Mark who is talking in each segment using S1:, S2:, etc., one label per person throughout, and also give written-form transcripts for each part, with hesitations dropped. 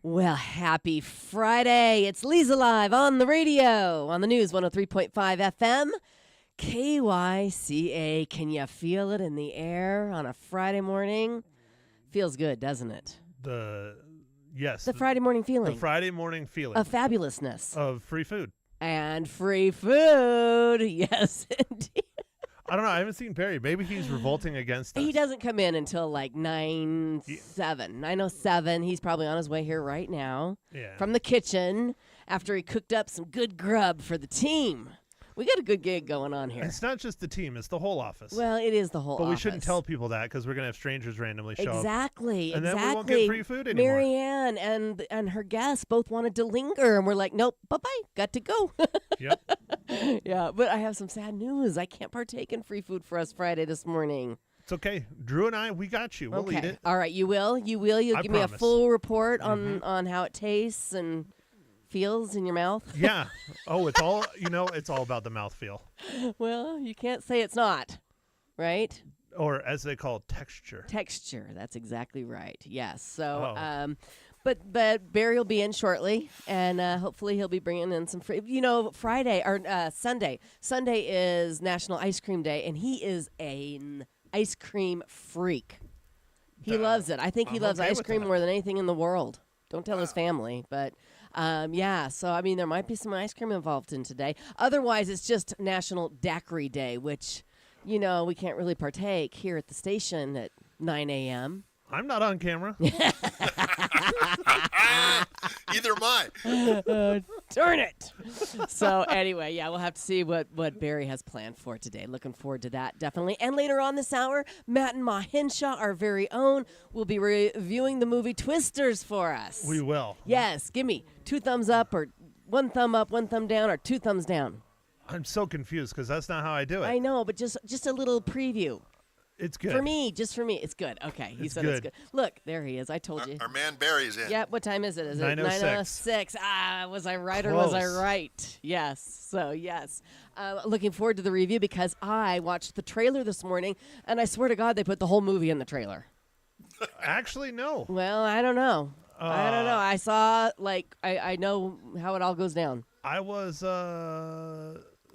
S1: Well, happy Friday. It's Leza Live on the radio, on the news, 103.5 FM, KYCA. Can you feel it in the air on a Friday morning? Feels good, doesn't it?
S2: Yes.
S1: The Friday morning feeling.
S2: The Friday morning feeling.
S1: Of fabulousness.
S2: Of free food.
S1: And free food. Yes, indeed.
S2: I don't know. I haven't seen Barry. Maybe he's revolting against us.
S1: He doesn't come in until like 9:07. He's probably on his way here right now from the kitchen after he cooked up some good grub for the team. We got a good gig going on here.
S2: It's not just the team. It's the whole office.
S1: Well, it is the whole office.
S2: But we shouldn't tell people that because we're going to have strangers randomly show up.
S1: Exactly.
S2: And then we won't get free food anymore.
S1: Marianne and her guests both wanted to linger, and we're like, nope, bye-bye, got to go.
S2: Yep.
S1: Yeah, but I have some sad news. I can't partake in free food for us Friday this morning.
S2: It's okay. Drew and I, we got you. We'll eat it.
S1: All right, you will? You'll give me a full report on how it tastes and feels in your mouth?
S2: Yeah. Oh, it's all about the mouthfeel.
S1: Well, you can't say it's not, right?
S2: Or as they call it, texture.
S1: Texture. That's exactly right. Yes. So, but Barry will be in shortly, and hopefully he'll be bringing in some free. Friday or Sunday. Sunday is National Ice Cream Day, and he is an ice cream freak. He loves it. I think he loves ice cream more than anything in the world. Don't tell his family, but. So, I mean, there might be some ice cream involved in today. Otherwise, it's just National Daiquiri Day, which, we can't really partake here at the station at 9 a.m.
S2: I'm not on camera.
S3: Either am I.
S1: Darn it. So, anyway, we'll have to see what Barry has planned for today. Looking forward to that, definitely. And later on this hour, Matt and Ma Henshaw, our very own, will be reviewing the movie Twisters for us.
S2: We will.
S1: Yes. Give me 2 thumbs up or 1 thumb up, 1 thumb down, or 2 thumbs down.
S2: I'm so confused because that's not how I do it.
S1: I know, but just a little preview.
S2: It's good.
S1: Just for me, it's good. Okay, he said
S2: good.
S1: it's good. Look, there he is. I told you.
S3: Our man Barry's in.
S1: Yeah, what time is it? Is it
S2: 9:06?
S1: 9:06? Was I right
S2: Close.
S1: or was I right? Yes. So, yes. Looking forward to the review because I watched the trailer this morning, and I swear to God they put the whole movie in the trailer.
S2: Actually, no.
S1: Well, I don't know. I saw, I know how it all goes down.
S2: I was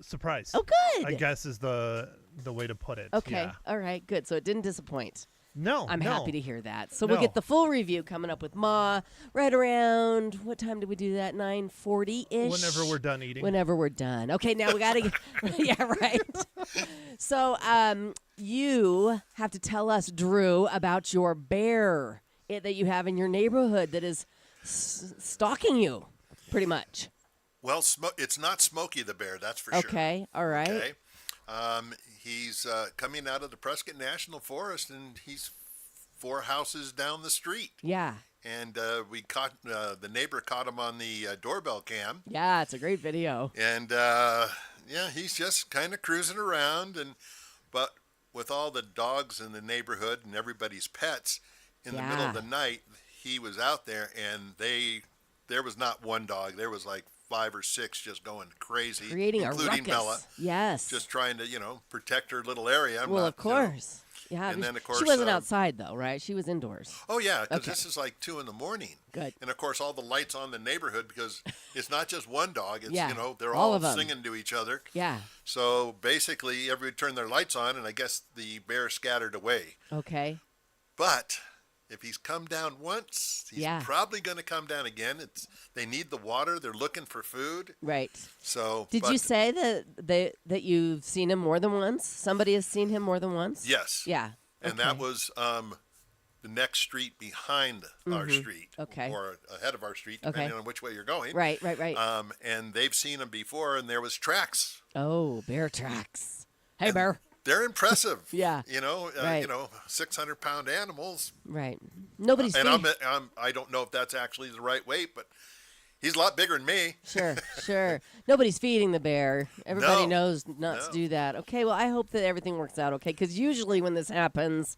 S2: surprised.
S1: Oh, good.
S2: I guess is the way to put it.
S1: Okay.
S2: Yeah.
S1: All right. Good. So it didn't disappoint.
S2: No.
S1: I'm
S2: no.
S1: happy to hear that. So we'll get the full review coming up with Ma right around, what time did we do that? 9:40-ish?
S2: Whenever we're done eating.
S1: Whenever we're done. Okay, now we got to get, yeah, right. So you have to tell us, Drew, about your bear that you have in your neighborhood that is stalking you, pretty much.
S3: Well, it's not Smokey the bear, that's for sure.
S1: Okay, all right.
S3: Okay. He's coming out of the Prescott National Forest, and he's 4 houses down the street.
S1: Yeah.
S3: And we caught the neighbor caught him on the doorbell cam.
S1: Yeah, it's a great video.
S3: And he's just kind of cruising around, but with all the dogs in the neighborhood and everybody's pets, in the middle of the night, he was out there, and there was not one dog. There was like 5 or 6 just going crazy,
S1: creating
S3: including
S1: a ruckus.
S3: Bella.
S1: Yes.
S3: Just trying to, protect her little area.
S1: Of course. Yeah.
S3: And then, of course,
S1: she wasn't outside, though, right? She was indoors.
S3: Oh, yeah, because this is like 2 in the morning.
S1: Good.
S3: And, of course, all the lights on the neighborhood, because it's not just one dog. It's, they're
S1: all
S3: all
S1: of them.
S3: singing to each other.
S1: Yeah.
S3: So, basically, everybody turned their lights on, and I guess the bear scattered away.
S1: Okay.
S3: But if he's come down once, he's probably going to come down again. They need the water. They're looking for food.
S1: Right.
S3: So,
S1: did you say that you've seen him more than once? Somebody has seen him more than once?
S3: Yes.
S1: Yeah.
S3: And that was the next street behind our street.
S1: Okay.
S3: Or ahead of our street, depending on which way you're going.
S1: Right.
S3: And they've seen him before, and there was tracks.
S1: Oh, bear tracks. Hey, bear.
S3: They're impressive.
S1: Yeah.
S3: 600-pound animals.
S1: Right. Nobody's
S3: and I don't know if that's actually the right weight, but he's a lot bigger than me.
S1: Sure. Nobody's feeding the bear. Everybody knows not to do that. Okay, well, I hope that everything works out okay, because usually when this happens,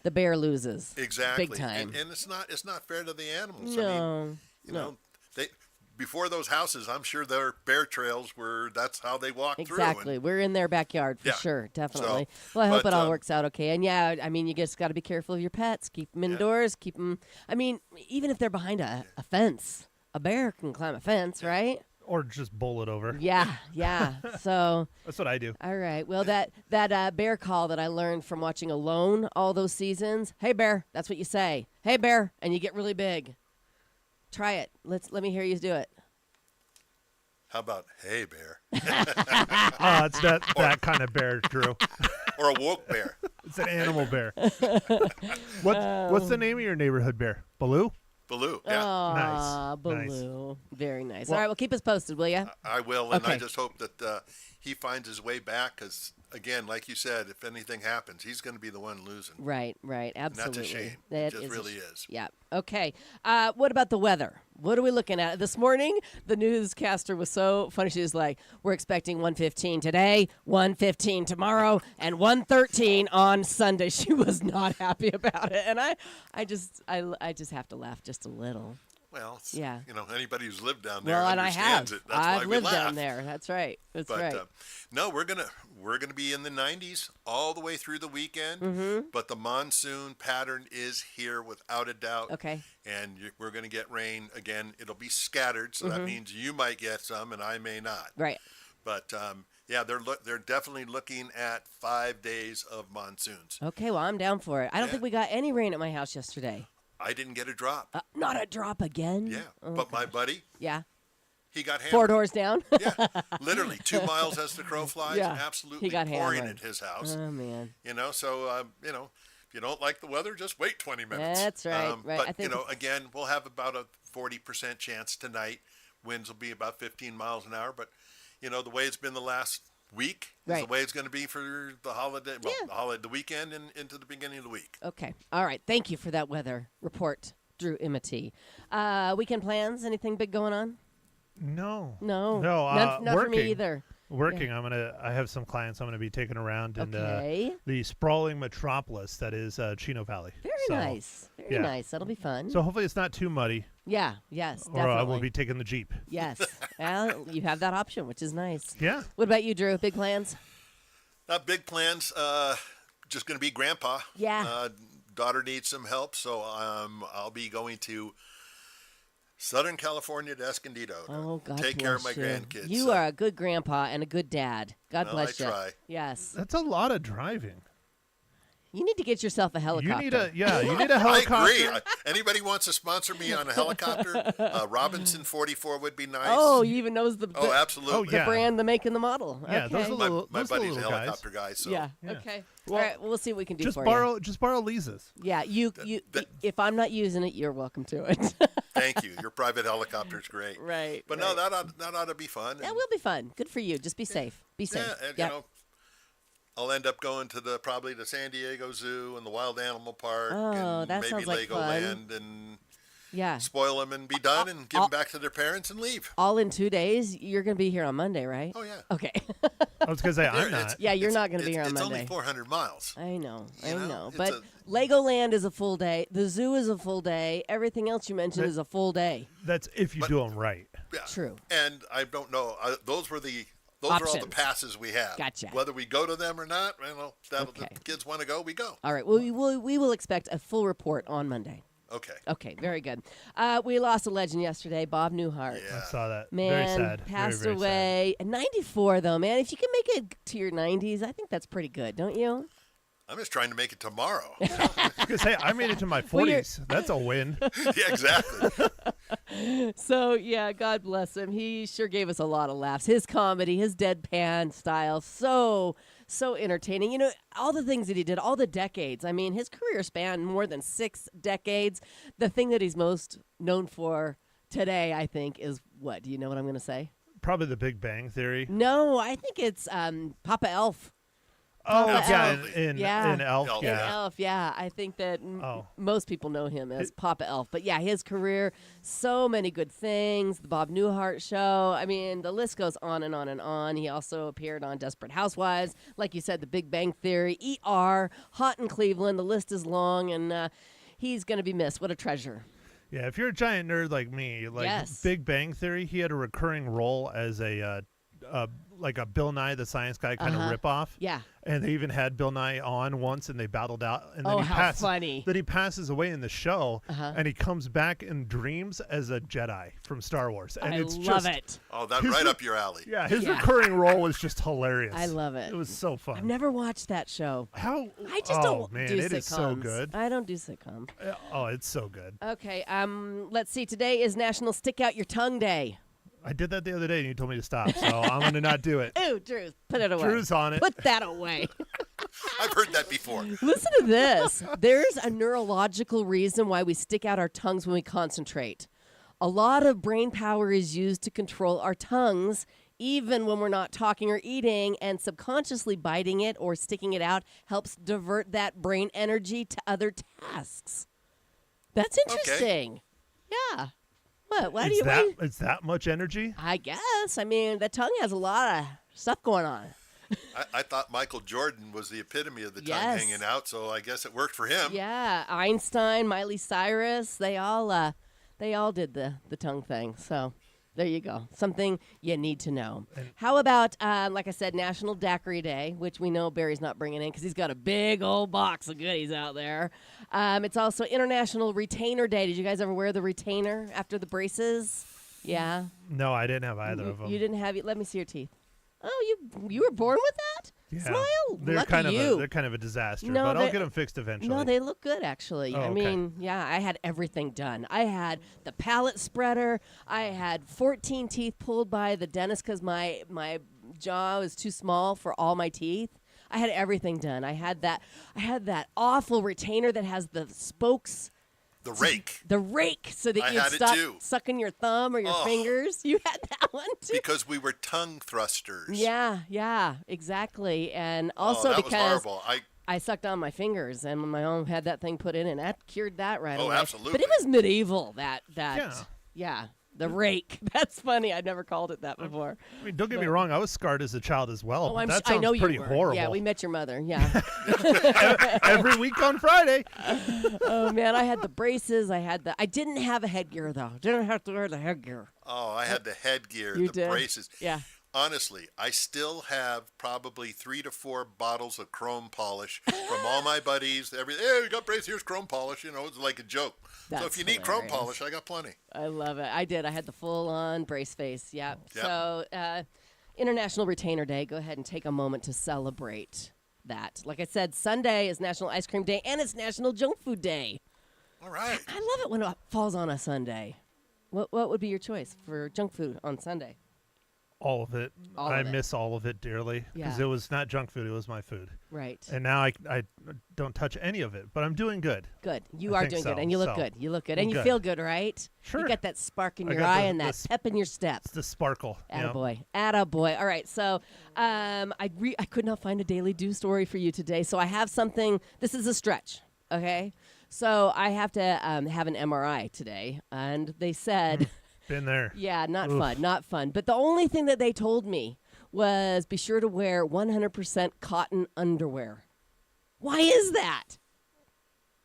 S1: the bear loses.
S3: Exactly.
S1: Big time.
S3: And it's not fair to the animals.
S1: No.
S3: I mean, before those houses, I'm sure their bear trails were. That's how they walked through.
S1: Exactly. We're in their backyard for sure. Definitely. Well, I hope it all works out okay. And yeah, I mean, you just got to be careful of your pets. Keep them indoors. Keep them. I mean, even if they're behind a fence, a bear can climb a fence, right?
S2: Or just bowl it over.
S1: Yeah. So
S2: That's what I do.
S1: all right. Well, that bear call that I learned from watching Alone all those seasons. Hey, bear. That's what you say. Hey, bear, and you get really big. Try it. Let me hear you do it.
S3: How about, hey, bear?
S2: Oh, it's that kind of bear, Drew.
S3: Or a woke bear.
S2: It's an animal bear. What's the name of your neighborhood bear? Baloo?
S3: Baloo, yeah.
S1: Aw,
S2: Nice.
S1: Baloo. Very nice.
S2: Well-
S1: all right, well, keep us posted, will you?
S3: I will, and I
S1: Okay.
S3: just hope that he finds his way back because, again, like you said, if anything happens, he's going to be the one losing.
S1: Right, absolutely.
S3: That's a shame.
S1: That
S3: It just
S1: is a
S3: really is.
S1: Yeah. Okay. What about the weather? What are we looking at? This morning, the newscaster was so funny. She was like, we're expecting 115 today, 115 tomorrow, and 113 on Sunday. She was not happy about it. And I just have to laugh just a little.
S3: Well,
S1: Yeah.
S3: anybody who's lived down there
S1: Well, and I
S3: understands
S1: have.
S3: it. That's why
S1: I've
S3: we
S1: lived
S3: laugh.
S1: down there. That's right. That's
S3: But
S1: right.
S3: no, we're gonna be in the 90s all the way through the weekend.
S1: Mm-hmm.
S3: But the monsoon pattern is here without a doubt.
S1: Okay.
S3: And we're gonna get rain again. It'll be scattered, so
S1: Mm-hmm.
S3: that means you might get some, and I may not.
S1: Right.
S3: But yeah, they're definitely looking at 5 days of monsoons.
S1: Okay, well, I'm down for it. I don't
S3: Yeah.
S1: think we got any rain at my house yesterday.
S3: I didn't get a drop.
S1: Not a drop again?
S3: Yeah,
S1: Oh,
S3: but my buddy,
S1: yeah.
S3: he got hammered.
S1: 4 doors down?
S3: Yeah, literally 2 miles as the crow flies.
S1: Yeah,
S3: Absolutely
S1: he got
S3: pouring
S1: hammered.
S3: at his house.
S1: Oh, man.
S3: So if you don't like the weather, just wait 20 minutes.
S1: That's right, right.
S3: But
S1: I think
S3: again, we'll have about a 40% chance tonight. Winds will be about 15 miles an hour. But the way it's been the last week is
S1: Right.
S3: the way it's going to be for the holiday. Well,
S1: Yeah.
S3: the weekend and into the beginning of the week.
S1: Okay. All right. Thank you for that weather report, Drew Imity. Weekend plans? Anything big going on?
S2: No.
S1: No.
S2: No,
S1: Not for me
S2: working.
S1: either.
S2: Working. I have some clients I'm gonna be taking around in
S1: Okay.
S2: the sprawling metropolis that is Chino Valley.
S1: Very
S2: So-
S1: nice. Very
S2: yeah.
S1: nice. That'll be fun.
S2: So hopefully it's not too muddy,
S1: yeah. Yes.
S2: or
S1: Definitely.
S2: I will be taking the Jeep.
S1: Yes. Well, you have that option, which is nice.
S2: Yeah.
S1: What about you, Drew? Big plans?
S3: Not big plans. Just going to be grandpa.
S1: Yeah.
S3: Daughter needs some help, so I'll be going to Southern California to Escondido to
S1: Oh, God
S3: take care of my
S1: bless you.
S3: grandkids.
S1: You
S3: So,
S1: are a good grandpa and a good dad. God
S3: Well,
S1: bless
S3: I
S1: you.
S3: try.
S1: Yes.
S2: That's a lot of driving.
S1: You need to get yourself a helicopter.
S2: You need a
S3: I
S2: helicopter.
S3: agree. Anybody wants to sponsor me on a helicopter? Robinson 44 would be nice.
S1: Oh, he even knows the
S3: Oh, absolutely.
S2: Oh,
S1: the
S2: yeah.
S1: brand, the make, and the model.
S2: Yeah,
S1: okay.
S2: those are the-
S3: My
S2: those
S3: buddy's a
S2: little guys.
S3: helicopter guy, so
S1: Yeah.
S2: Yeah.
S1: Okay.
S2: Well,
S1: All right. Well, we'll see what we can do
S2: Just
S1: for
S2: borrow Lisa's.
S1: you. Yeah. You. If I'm not using it, you're welcome to it.
S3: thank you. Your private helicopter's great.
S1: right.
S3: But
S1: right.
S3: no, that ought to be fun.
S1: That
S3: And,
S1: will be fun. Good for you. Just be safe. Be safe.
S3: yeah, and,
S1: Yep.
S3: I'll end up going to probably the San Diego Zoo and the Wild Animal Park
S1: Oh,
S3: and
S1: that
S3: maybe
S1: sounds like
S3: Legoland and
S1: Yeah.
S3: spoil them and be done and give them back to their parents and leave.
S1: All in 2 days. You're going to be here on Monday, right?
S3: Oh, yeah.
S1: Okay.
S2: I was gonna say I'm
S3: There,
S2: not.
S1: Yeah, you're
S3: it's-
S1: not gonna be
S3: it's-
S1: here on
S3: It's
S1: Monday.
S3: only 400 miles.
S1: I know. I
S3: You know,
S1: know.
S3: it's
S1: But
S3: a-
S1: Legoland is a full day. The zoo is a full day. Everything else you mentioned is a full day.
S2: That's if you do them right.
S3: Yeah.
S1: True.
S3: And I don't know. Those are all the
S1: Options.
S3: passes we have.
S1: Gotcha.
S3: Whether we go to them or not,
S1: Okay.
S3: the kids want to go, we go.
S1: All right. Well, we will expect a full report on Monday.
S3: Okay.
S1: Okay. Very good. We lost a legend yesterday, Bob Newhart.
S3: Yeah.
S2: I saw that.
S1: Man,
S2: very sad.
S1: passed
S2: very, very
S1: away at 94, though, man. If you can make it to your 90s, I think that's pretty good, don't you?
S3: I'm just trying to make it tomorrow.
S2: Sad. I was gonna say I made it to my
S1: Well, you're-
S2: 40s. That's a win.
S3: Yeah, exactly.
S1: So, yeah, God bless him. He sure gave us a lot of laughs. His comedy, his deadpan style, so entertaining. You know, all the things that he did, all the decades. I mean, his career spanned more than 6 decades. The thing that he's most known for today, I think, is what? Do you know what I'm going to say?
S2: Probably The Big Bang Theory.
S1: No, I think it's Papa Elf.
S2: Oh,
S1: Papa
S2: yeah,
S1: Elf.
S2: in
S1: Yeah.
S2: Elf,
S3: Elf,
S1: In
S2: yeah.
S1: Elf, yeah. I think that
S2: Oh.
S1: most people know him as Papa Elf. But yeah, his career, so many good things. The Bob Newhart Show. I mean, the list goes on and on and on. He also appeared on Desperate Housewives. Like you said, The Big Bang Theory, ER, Hot in Cleveland. The list is long, and he's going to be missed. What a treasure.
S2: Yeah, if you're a giant nerd like me, like
S1: Yes.
S2: Big Bang Theory, he had a recurring role as like a Bill Nye the Science Guy kind of ripoff.
S1: Yeah.
S2: And they even had Bill Nye on once, and they battled out. And then
S1: how funny.
S2: Then he passes away in the show, and he comes back in dreams as a Jedi from Star Wars. And
S1: I
S2: it's
S1: love
S2: just,
S1: it.
S3: Oh, that's right up your alley.
S2: Yeah, his recurring role was just hilarious.
S1: I love it.
S2: It was so fun.
S1: I've never watched that show.
S2: How?
S1: I just don't
S2: man,
S1: do
S2: it
S1: sitcoms.
S2: is so good.
S1: I don't do sitcoms.
S2: Oh, it's so good.
S1: Okay, let's see. Today is National Stick Out Your Tongue Day.
S2: I did that the other day, and you told me to stop, so I'm going to not do it.
S1: Ooh, Drew, put it away.
S2: Drew's on it.
S1: Put that away.
S3: I've heard that before.
S1: Listen to this. There's a neurological reason why we stick out our tongues when we concentrate. A lot of brain power is used to control our tongues, even when we're not talking or eating, and subconsciously biting it or sticking it out helps divert that brain energy to other tasks. That's interesting. Yeah. What? Why do you?
S2: It's that much energy?
S1: I guess. I mean, the tongue has a lot of stuff going on.
S3: I thought Michael Jordan was the epitome of the tongue
S1: Yes.
S3: hanging out, so I guess it worked for him.
S1: Yeah, Einstein, Miley Cyrus, they all did the tongue thing. So there you go. Something you need to know. How about, like I said, National Daiquiri Day, which we know Barry's not bringing in because he's got a big old box of goodies out there. It's also International Retainer Day. Did you guys ever wear the retainer after the braces? Yeah.
S2: No, I didn't have either of them.
S1: You didn't have it. Let me see your teeth. Oh, you were born with that?
S2: Yeah.
S1: Smile.
S2: They're
S1: Lucky
S2: kind of
S1: you.
S2: they're kind of a disaster,
S1: No,
S2: but I'll
S1: they-
S2: get them fixed eventually.
S1: No, they look good, actually.
S2: Oh,
S1: I
S2: okay.
S1: mean, yeah, I had everything done. I had the palate spreader. I had 14 teeth pulled by the dentist because my jaw was too small for all my teeth. I had everything done. I had that awful retainer that has the spokes.
S3: The rake,
S1: The rake, so that
S3: I
S1: you'd
S3: had it
S1: stop
S3: too.
S1: sucking your thumb or your
S3: Oh.
S1: fingers. You had that one too.
S3: because we were tongue thrusters.
S1: Yeah, exactly. And also
S3: that was
S1: because
S3: horrible.
S1: I sucked on my fingers, and my mom had that thing put in, and that cured that right
S3: Oh,
S1: away.
S3: absolutely.
S1: But it was medieval.
S2: Yeah.
S1: Yeah, the rake. That's funny. I'd never called it that before.
S2: I mean, don't get me wrong. I was scarred as a child as well.
S1: Oh,
S2: but that
S1: I
S2: sounds
S1: know
S2: pretty
S1: you were.
S2: horrible.
S1: Yeah, we met your mother. Yeah.
S2: Every week on Friday.
S1: Oh man, I had the braces. I didn't have a headgear though. Didn't have to wear the headgear.
S3: Oh, I had the headgear,
S1: You
S3: the
S1: did?
S3: braces.
S1: Yeah.
S3: Honestly, I still have probably 3 to 4 bottles of chrome polish from all my buddies. Hey, you got braces? Here's chrome polish. You know, it's like a joke. So
S1: That's
S3: if you need chrome
S1: hilarious.
S3: polish, I got plenty.
S1: I love it. I did. I had the full-on brace face. Yep.
S3: Yep.
S1: So, International Retainer Day. Go ahead and take a moment to celebrate that. Like I said, Sunday is National Ice Cream Day, and it's National Junk Food Day.
S3: All right.
S1: I love it when it falls on a Sunday. What would be your choice for junk food on Sunday?
S2: All of it.
S1: All
S2: I
S1: of it.
S2: miss all of it dearly because
S1: Yeah.
S2: it was not junk food. It was my food.
S1: Right.
S2: And now I don't touch any of it, but I'm doing good.
S1: Good. You
S2: I
S1: are
S2: think
S1: doing
S2: so,
S1: good, and you look
S2: so
S1: good. You look good,
S2: I'm
S1: and you
S2: good.
S1: feel good, right?
S2: Sure.
S1: You got that spark in
S2: I
S1: your
S2: got
S1: eye
S2: the-
S1: and
S2: the
S1: that
S2: sp-
S1: pep in your step.
S2: It's the sparkle. Yep.
S1: Attaboy. Attaboy. All right. So I could not find a Daily Do story for you today. So I have something. This is a stretch. Okay. So I have to have an MRI today. And they said,
S2: Been there.
S1: yeah, not
S2: Oof.
S1: fun. Not fun. But the only thing that they told me was be sure to wear 100% cotton underwear. Why is that?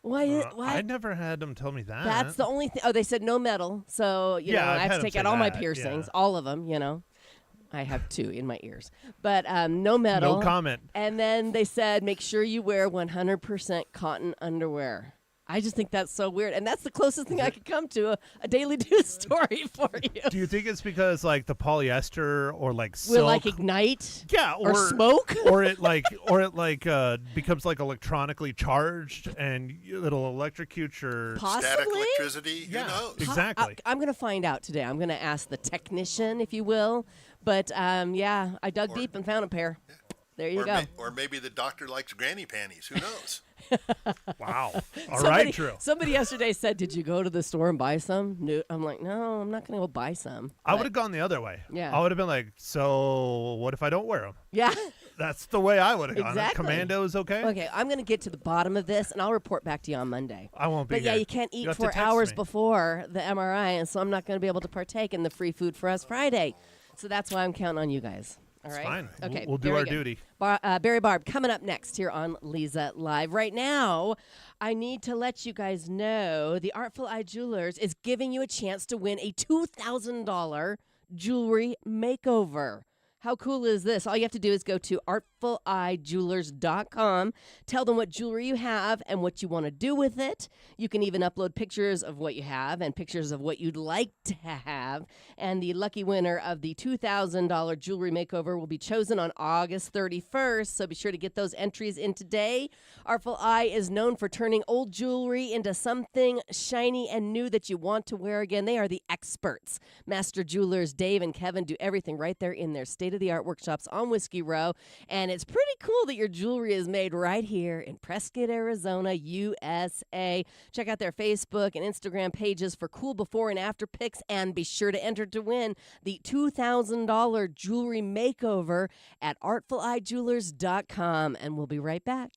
S1: Why?
S2: I never had them tell me that.
S1: That's the only thing. Oh, they said no metal. So, you
S2: Yeah,
S1: know,
S2: I've
S1: I have
S2: had
S1: to
S2: 'em
S1: take
S2: say
S1: out all my
S2: that,
S1: piercings,
S2: yeah.
S1: all of them, you know. I have 2 in my ears. But no metal.
S2: No comment.
S1: And then they said make sure you wear 100% cotton underwear. I just think that's so weird. And that's the closest thing I could come to a Daily Do story for you.
S2: Do you think it's because like the polyester or like
S1: Will
S2: silk?
S1: like ignite?
S2: Yeah,
S1: Or smoke?
S2: or it becomes like electronically charged and it'll electrocute your.
S3: Static
S1: Possibly?
S3: electricity,
S2: Yeah.
S3: who knows?
S2: Exactly.
S1: I'm going to find out today. I'm going to ask the technician, if you will. But, yeah, I dug deep and found a pair. There you go.
S3: Or maybe the doctor likes granny panties. Who knows?
S2: Wow. All right, Drew.
S1: Somebody yesterday said, "Did you go to the store and buy some?" No, I'm like, "No, I'm not going to go buy some."
S2: I
S1: But-
S2: would have gone the other way.
S1: Yeah.
S2: I would have been like, so what if I don't wear them?
S1: Yeah.
S2: That's the way I would have gone.
S1: Exactly.
S2: Commandos, okay?
S1: Okay, I'm going to get to the bottom of this, and I'll report back to you on Monday.
S2: I won't be
S1: But yeah,
S2: here.
S1: you can't eat
S2: have to
S1: 4
S2: text
S1: hours
S2: me.
S1: before the MRI, and so I'm not going to be able to partake in the free food for us Friday. So that's why I'm counting on you guys. All
S2: It's
S1: right.
S2: fine.
S1: Okay.
S2: We'll do
S1: very
S2: our
S1: good.
S2: duty.
S1: Barry Barb coming up next here on Leza Live. Right now, I need to let you guys know the Artful Eye Jewelers is giving you a chance to win a $2,000 jewelry makeover. How cool is this? All you have to do is go to artfuleyejewelers.com. Tell them what jewelry you have and what you want to do with it. You can even upload pictures of what you have and pictures of what you'd like to have. And the lucky winner of the $2,000 jewelry makeover will be chosen on August 31st. So be sure to get those entries in today. Artful Eye is known for turning old jewelry into something shiny and new that you want to wear again. They are the experts. Master jewelers Dave and Kevin do everything right there in their state-of-the-art workshops on Whiskey Row. And it's pretty cool that your jewelry is made right here in Prescott, Arizona, USA. Check out their Facebook and Instagram pages for cool before and after pics. And be sure to enter to win the $2,000 jewelry makeover at artfuleyejewelers.com. And we'll be right back.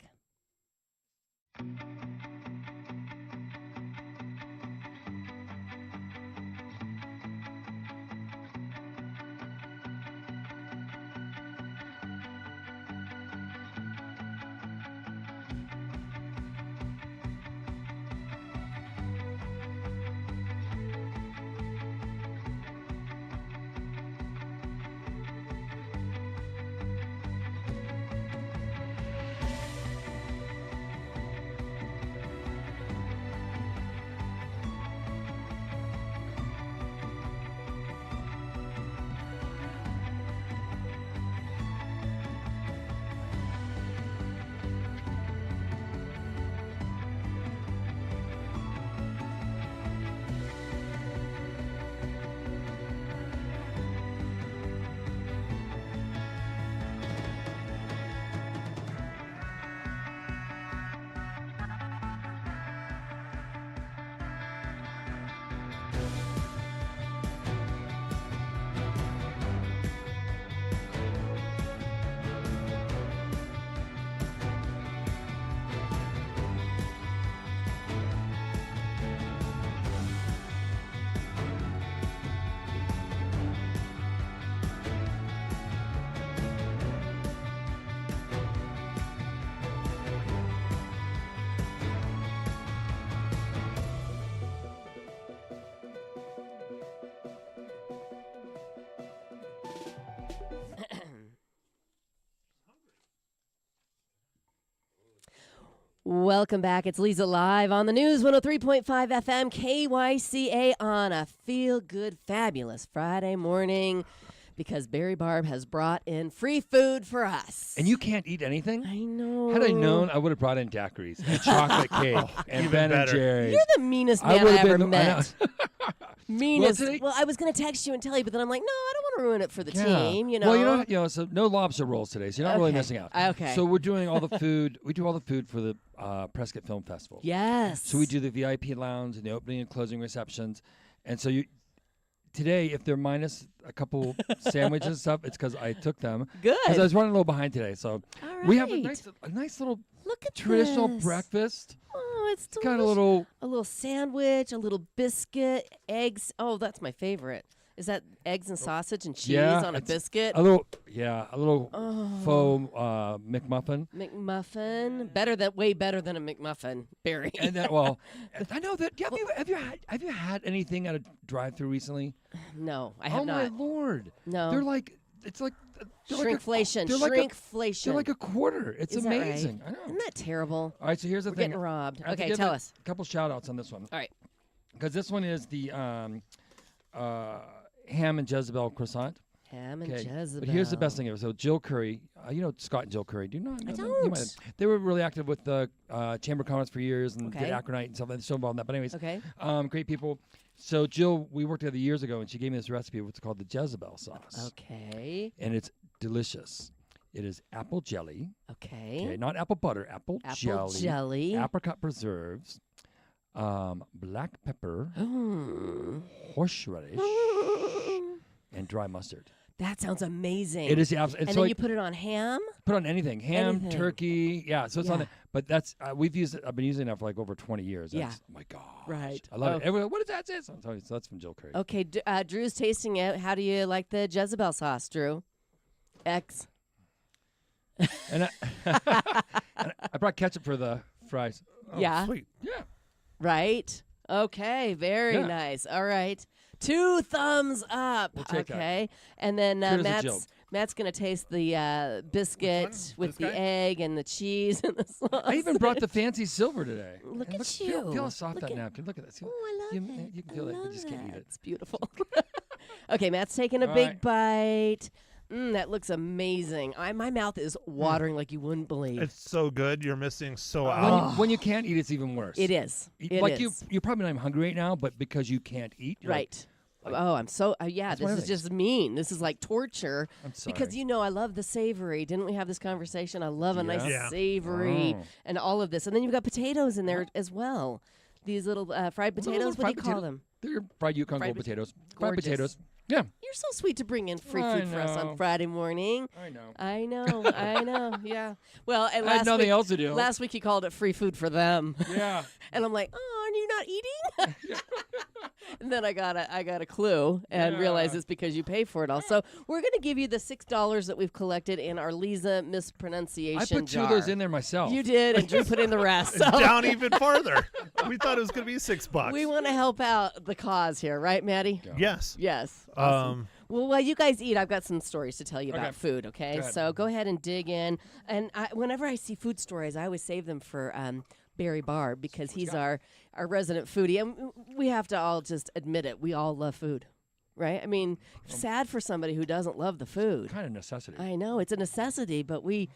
S1: Welcome back. It's Leza Live on the News 103.5 FM KYCA on a feel-good, fabulous Friday morning because Barry Barb has brought in free food for us.
S4: And you can't eat anything?
S1: I know.
S4: Had I known, I would have brought in daiquiris and chocolate cake and Ben and
S2: better.
S4: Jerry's.
S1: You're the meanest man I ever met. Meanest.
S4: Well, today-
S1: Well, I was going to text you and tell you, but then I'm like, no, I don't want to ruin it for the team, you know.
S4: Well, so no lobster rolls today, so you're not really
S1: Okay.
S4: missing out.
S1: Okay.
S4: So we're doing all the food. We do all the food for the Prescott Film Festival.
S1: Yes.
S4: So we do the VIP lounge and the opening and closing receptions. And so today, if they're minus a couple sandwiches and stuff, it's because I took them.
S1: Good.
S4: Because I was running a little behind today. So
S1: All
S4: we have a
S1: right.
S4: nice little
S1: Look at
S4: traditional
S1: this.
S4: breakfast.
S1: Oh, it's delicious.
S4: Got
S1: a little sandwich, a little biscuit, eggs. Oh, that's my favorite. Is that eggs and sausage and cheese on a
S4: it's
S1: biscuit?
S4: a little faux McMuffin.
S1: McMuffin, way better than a McMuffin, Barry.
S4: And then, I know that. Have you had anything at a drive-through recently?
S1: No, I have
S4: oh
S1: not.
S4: my lord!
S1: No.
S4: They're like
S1: Shrinkflation.
S4: They're
S1: Shrinkflation.
S4: like a quarter. It's
S1: Is that right?
S4: amazing. I know.
S1: Isn't that terrible?
S4: All right, so here's the
S1: We're
S4: thing.
S1: getting robbed.
S4: I have to
S1: Okay,
S4: give
S1: tell
S4: a
S1: us.
S4: couple shout-outs on this one.
S1: All right.
S4: Because this one is the ham and Jezebel croissant.
S1: Ham and Jezebel.
S4: But here's the best thing ever. So Jill Curry, Scott and Jill Curry. Do you not?
S1: I
S4: know them?
S1: don't.
S4: You might have. They were really active with the Chamber of Commerce for years and
S1: Okay.
S4: did Acronite and stuff. They're still involved in that. But anyways,
S1: Okay.
S4: great people. So Jill, we worked together years ago, and she gave me this recipe of what's called the Jezebel sauce.
S1: Okay.
S4: And it's delicious. It is apple jelly.
S1: Okay.
S4: Okay, not apple butter. Apple
S1: jelly.
S4: Apricot preserves. Black pepper. Horseradish. And dry mustard.
S1: That sounds amazing.
S4: It is absolutely.
S1: And then you put it on ham?
S4: Put on anything, ham,
S1: Anything.
S4: turkey, so it's on
S1: Yeah.
S4: it. But that's we've used it. I've been using it for like over 20 years.
S1: Yeah.
S4: Oh my gosh,
S1: Right.
S4: I love
S1: Oh.
S4: it. Everyone, what does that say? So that's from Jill Curry.
S1: Okay, Drew's tasting it. How do you like the Jezebel sauce, Drew? X.
S4: And I brought ketchup for the fries.
S2: Oh,
S1: Yeah.
S2: Sweet.
S4: Yeah.
S1: Right. Okay. Very
S4: Yeah.
S1: nice. All right. 2 thumbs up.
S4: We'll take that.
S1: Okay. And then
S4: Kudos to Jill.
S1: Matt's gonna taste the biscuit with
S2: This
S1: the
S2: guy?
S1: egg and the cheese and the sauce.
S4: I even brought the fancy silver today.
S1: Look
S4: And
S1: at
S4: Feel
S1: you.
S4: how soft
S1: Look
S4: that
S1: at-
S4: napkin. Look at that. See,
S1: Oh, I love it.
S4: you can feel
S1: I
S4: it, but
S1: love
S4: you just can't eat
S1: that.
S4: it.
S1: It's beautiful. Okay, Matt's taking a
S4: All
S1: big
S4: right.
S1: bite. That looks amazing. My mouth is watering like you wouldn't believe.
S2: It's so good. You're missing so
S4: When,
S2: out.
S4: when you can't eat, it's even worse.
S1: It is. It
S4: like
S1: is.
S4: you're probably not even hungry right now, but because you can't eat, you're
S1: Right. Oh, I'm so yeah.
S4: That's
S1: This
S4: one of
S1: is
S4: the
S1: just mean. This is like torture.
S4: I'm sorry.
S1: Because I love the savory. Didn't we have this conversation? I love a nice
S2: Yeah.
S1: savory
S4: Oh.
S1: and all of this. And then you've got potatoes in there as well. These little fried
S4: Little
S1: potatoes. What do
S4: fried
S1: you call
S4: potato-
S1: them?
S4: They're fried Yukon
S1: Fried
S4: Gold
S1: pot-
S4: potatoes.
S1: Gorgeous.
S4: Fried potatoes. Yeah,
S1: You're so sweet to bring in free
S4: I
S1: food for us on
S4: know.
S1: Friday morning.
S4: I know.
S1: I know. I know. Yeah. Well, and
S4: I had
S1: last
S4: nothing
S1: week,
S4: else to do.
S1: last week you called it free food for them.
S4: Yeah.
S1: And I'm like, oh, are you not eating? And then I got a clue and realized
S4: Yeah.
S1: it's because you pay for it all. So we're going to give you the $6 that we've collected in our Leza mispronunciation
S4: I put 2
S1: jar.
S4: of those in there myself.
S1: You did, and Drew put in the rest. So
S2: Down even farther. We thought it was going to be $6.
S1: we want to help out the cause here, right, Maddie?
S4: Yeah.
S2: Yes.
S1: Yes. Awesome. Well, while you guys eat, I've got some stories to tell you about
S4: Okay.
S1: food, okay?
S4: Go ahead.
S1: So go ahead and dig in. And whenever I see food stories, I always save them for Barry Barr because he's our resident foodie. And we have to all just admit it. We all love food, right? I mean, sad for somebody who doesn't love the food.
S4: Kind of necessity.
S1: I know it's a necessity, but we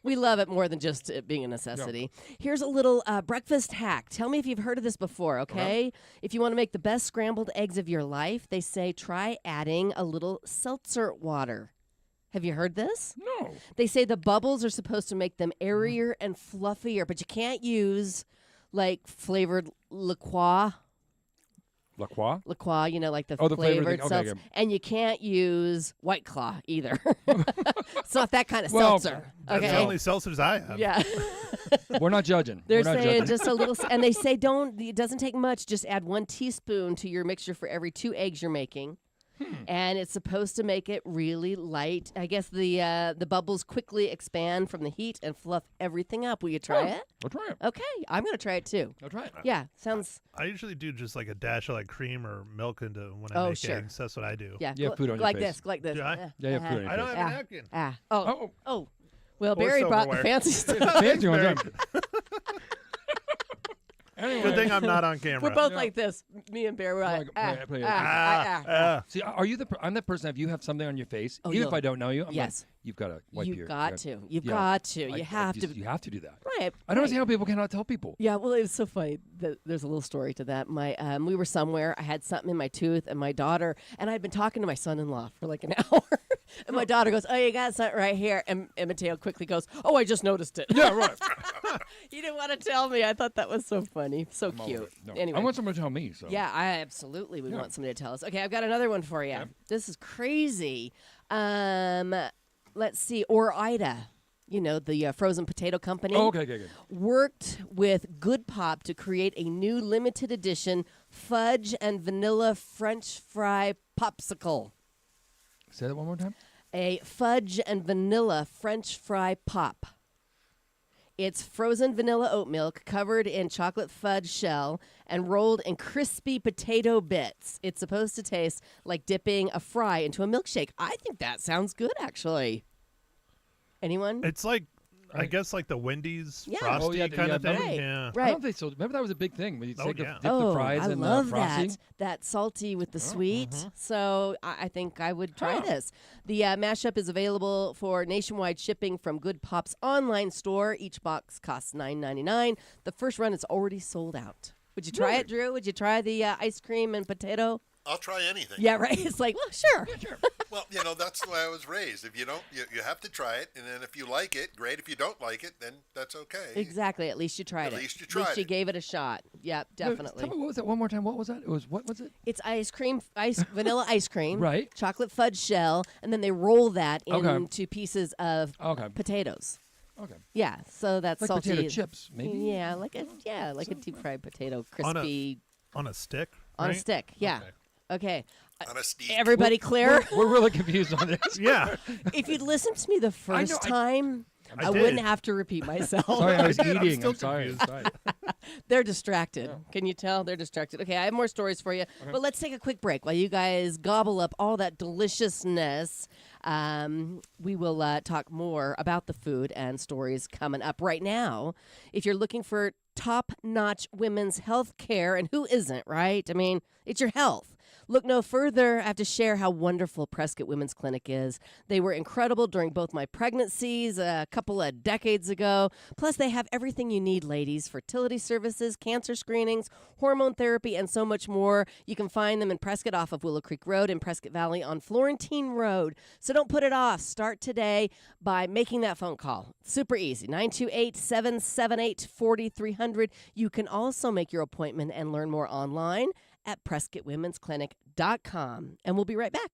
S1: love it more than just it being a necessity. Here's a little breakfast hack. Tell me if you've heard of this before, okay? If you want to make the best scrambled eggs of your life, they say try adding a little seltzer water. Have you heard this?
S4: No.
S1: They say the bubbles are supposed to make them airier and fluffier, but you can't use like flavored La Croix,
S4: La Croix?
S1: like the
S4: Oh, the flavored
S1: flavored
S4: thing. Okay,
S1: seltzer.
S4: good.
S1: And you can't use White Claw either. It's not that kind of
S4: Well,
S1: seltzer.
S2: That's
S1: Okay.
S2: the only seltzers I have.
S1: Yeah.
S4: We're not judging.
S1: They're
S4: We're not
S1: saying
S4: judging.
S1: just a little, and they say it doesn't take much. Just add 1 teaspoon to your mixture for every 2 eggs you're making. And it's supposed to make it really light. I guess the bubbles quickly expand from the heat and fluff everything up. Will you try it?
S4: We'll try it.
S1: Okay, I'm gonna try it too.
S4: I'll try it.
S1: Yeah, sounds.
S2: I usually do just like a dash of like cream or milk into when I
S1: Oh,
S2: make
S1: sure.
S2: eggs. That's what I do.
S1: Yeah,
S4: You have food on your
S1: like
S4: face.
S1: this, like this.
S2: Do I?
S4: Yeah, you have food on your
S2: I don't
S4: face.
S2: have a napkin.
S1: Oh.
S4: Oh.
S1: Well,
S2: Or
S1: Barry brought the
S2: silverware.
S1: fancy stuff.
S4: Fancy one.
S2: Very-
S4: Anyway.
S2: Good thing I'm not on camera.
S1: We're both
S4: Yeah.
S1: like this. Me and Barry. We're like,
S4: Play it.
S1: ah.
S4: See, are you I'm that person? If you have something on your face,
S1: Oh,
S4: even if
S1: you'll-
S4: I don't know you, I'm
S1: Yes.
S4: like, you've got to wipe your.
S1: You've got to. You've
S4: yeah.
S1: got to.
S4: I
S1: You have to.
S4: You have to do that.
S1: Right.
S4: I don't understand how people cannot tell people.
S1: Yeah, well, it was so funny. There's a little story to that. We were somewhere. I had something in my tooth, and my daughter and I'd been talking to my son-in-law for like an hour, and my daughter goes, "Oh, you got something right here," and Mateo quickly goes, "Oh, I just noticed it."
S4: Yeah, right.
S1: He didn't want to tell me. I thought that was so funny, so
S4: I'm all
S1: cute.
S4: over it. No.
S1: Anyway,
S4: I want someone to tell me. So.
S1: yeah, I absolutely would
S4: Yeah.
S1: want somebody to tell us. Okay, I've got another one for you. This is crazy. Let's see, Ore-Ida, the frozen potato company.
S4: Oh, okay, good.
S1: Worked with Good Pop to create a new limited edition fudge and vanilla French fry popsicle.
S4: Say that one more time.
S1: A fudge and vanilla French fry pop. It's frozen vanilla oat milk covered in chocolate fudge shell and rolled in crispy potato bits. It's supposed to taste like dipping a fry into a milkshake. I think that sounds good, actually. Anyone?
S2: It's like, I guess, like the Wendy's
S1: Yeah.
S2: Frosty
S4: Oh, yeah,
S2: kind of
S1: right.
S2: thing. Yeah.
S4: I
S1: Right.
S4: don't think so. Remember that was a big thing when you
S2: Oh,
S4: take
S2: yeah.
S4: dip the fries
S1: I
S4: in
S1: love
S4: the frosting.
S1: that salty with the sweet. So I think I would try
S4: Huh.
S1: this. The mashup is available for nationwide shipping from Good Pop's online store. Each box costs $9.99. The first run is already sold out. Would you try it, Drew? Would you try the ice cream and potato?
S3: I'll try anything.
S1: Yeah, right. It's like, well, sure.
S3: Well, that's the way I was raised. If you don't, you have to try it, and then if you like it, great. If you don't like it, then that's okay.
S1: Exactly. At least you tried it.
S3: At least you tried it.
S1: gave it a shot. Yep,
S4: Tell
S1: definitely.
S4: me what was that one more time? What was that? It was what was it?
S1: It's vanilla ice cream,
S4: Right.
S1: chocolate fudge shell, and then they roll that
S4: Okay.
S1: into pieces of
S4: Okay.
S1: potatoes.
S4: Okay.
S1: Yeah, so that's
S4: Like
S1: salty.
S4: potato chips, maybe.
S1: Yeah, like a deep fried potato, crispy
S2: On a stick.
S1: on a
S2: right?
S1: stick. Yeah. Okay.
S3: On a sneak.
S1: Everybody clear?
S4: We're really confused on this.
S2: Yeah.
S1: If you'd listened to me the first time, I
S2: did.
S1: wouldn't have to repeat myself.
S4: Sorry, I was
S2: I'm
S4: eating.
S2: still
S4: I'm sorry.
S2: confused.
S4: Sorry.
S1: They're distracted. Can you tell? They're distracted. Okay, I have more stories for you. But let's take a quick break while you guys gobble up all that deliciousness. We will talk more about the food and stories coming up right now. If you're looking for top-notch women's health care, and who isn't, right? I mean, it's your health. Look no further. I have to share how wonderful Prescott Women's Clinic is. They were incredible during both my pregnancies a couple of decades ago. Plus, they have everything you need, ladies. Fertility services, cancer screenings, hormone therapy, and so much more. You can find them in Prescott off of Willow Creek Road in Prescott Valley on Florentine Road. So don't put it off. Start today by making that phone call. Super easy. 928-778-4300. You can also make your appointment and learn more online at PrescottWomen'sClinic.com. And we'll be right back.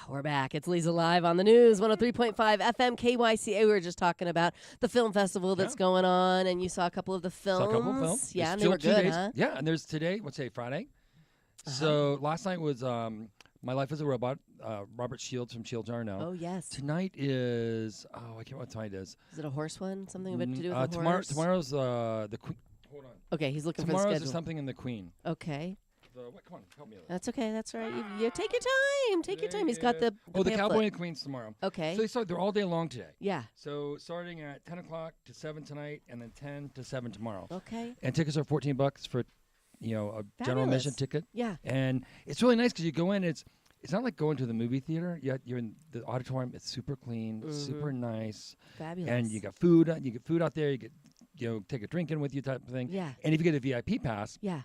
S1: We're back. It's Leza Live on the news, 103.5 FM KYCA. We were just talking about the film festival that's going on, and you saw a couple of the films.
S4: Saw a couple of films.
S1: Yeah,
S4: There's
S1: and they were
S4: still 2
S1: good,
S4: days.
S1: huh?
S4: Yeah, and there's today, what's today, Friday? So last night was My Life as a Robot, Robert Shields from Shields Are Now.
S1: Oh, yes.
S4: Tonight is, I can't remember what tonight is.
S1: Is it a horse one? Something a bit to do with the horse?
S4: Tomorrow's the Queen. Hold on.
S1: Okay, he's looking for
S4: Tomorrow's
S1: the
S4: is
S1: schedule.
S4: something in the Queen.
S1: Okay.
S4: Come on, help me.
S1: That's okay. That's all right. You take your time. Take your time. He's got the
S4: the
S1: pamphlet.
S4: Cowboy and Queen's tomorrow.
S1: Okay.
S4: So they're all day long today.
S1: Yeah.
S4: So starting at 10 o'clock to 7 tonight, and then 10 to 7 tomorrow.
S1: Okay.
S4: And tickets are $14 for, a general admission
S1: Fabulous.
S4: ticket.
S1: Yeah.
S4: And it's really nice because you go in. It's not like going to the movie theater. You're in the auditorium. It's super clean, super nice.
S1: Fabulous.
S4: And you got food. You get food out there. You get take a drink in with you type of thing.
S1: Yeah.
S4: And if you get a VIP pass,
S1: Yeah.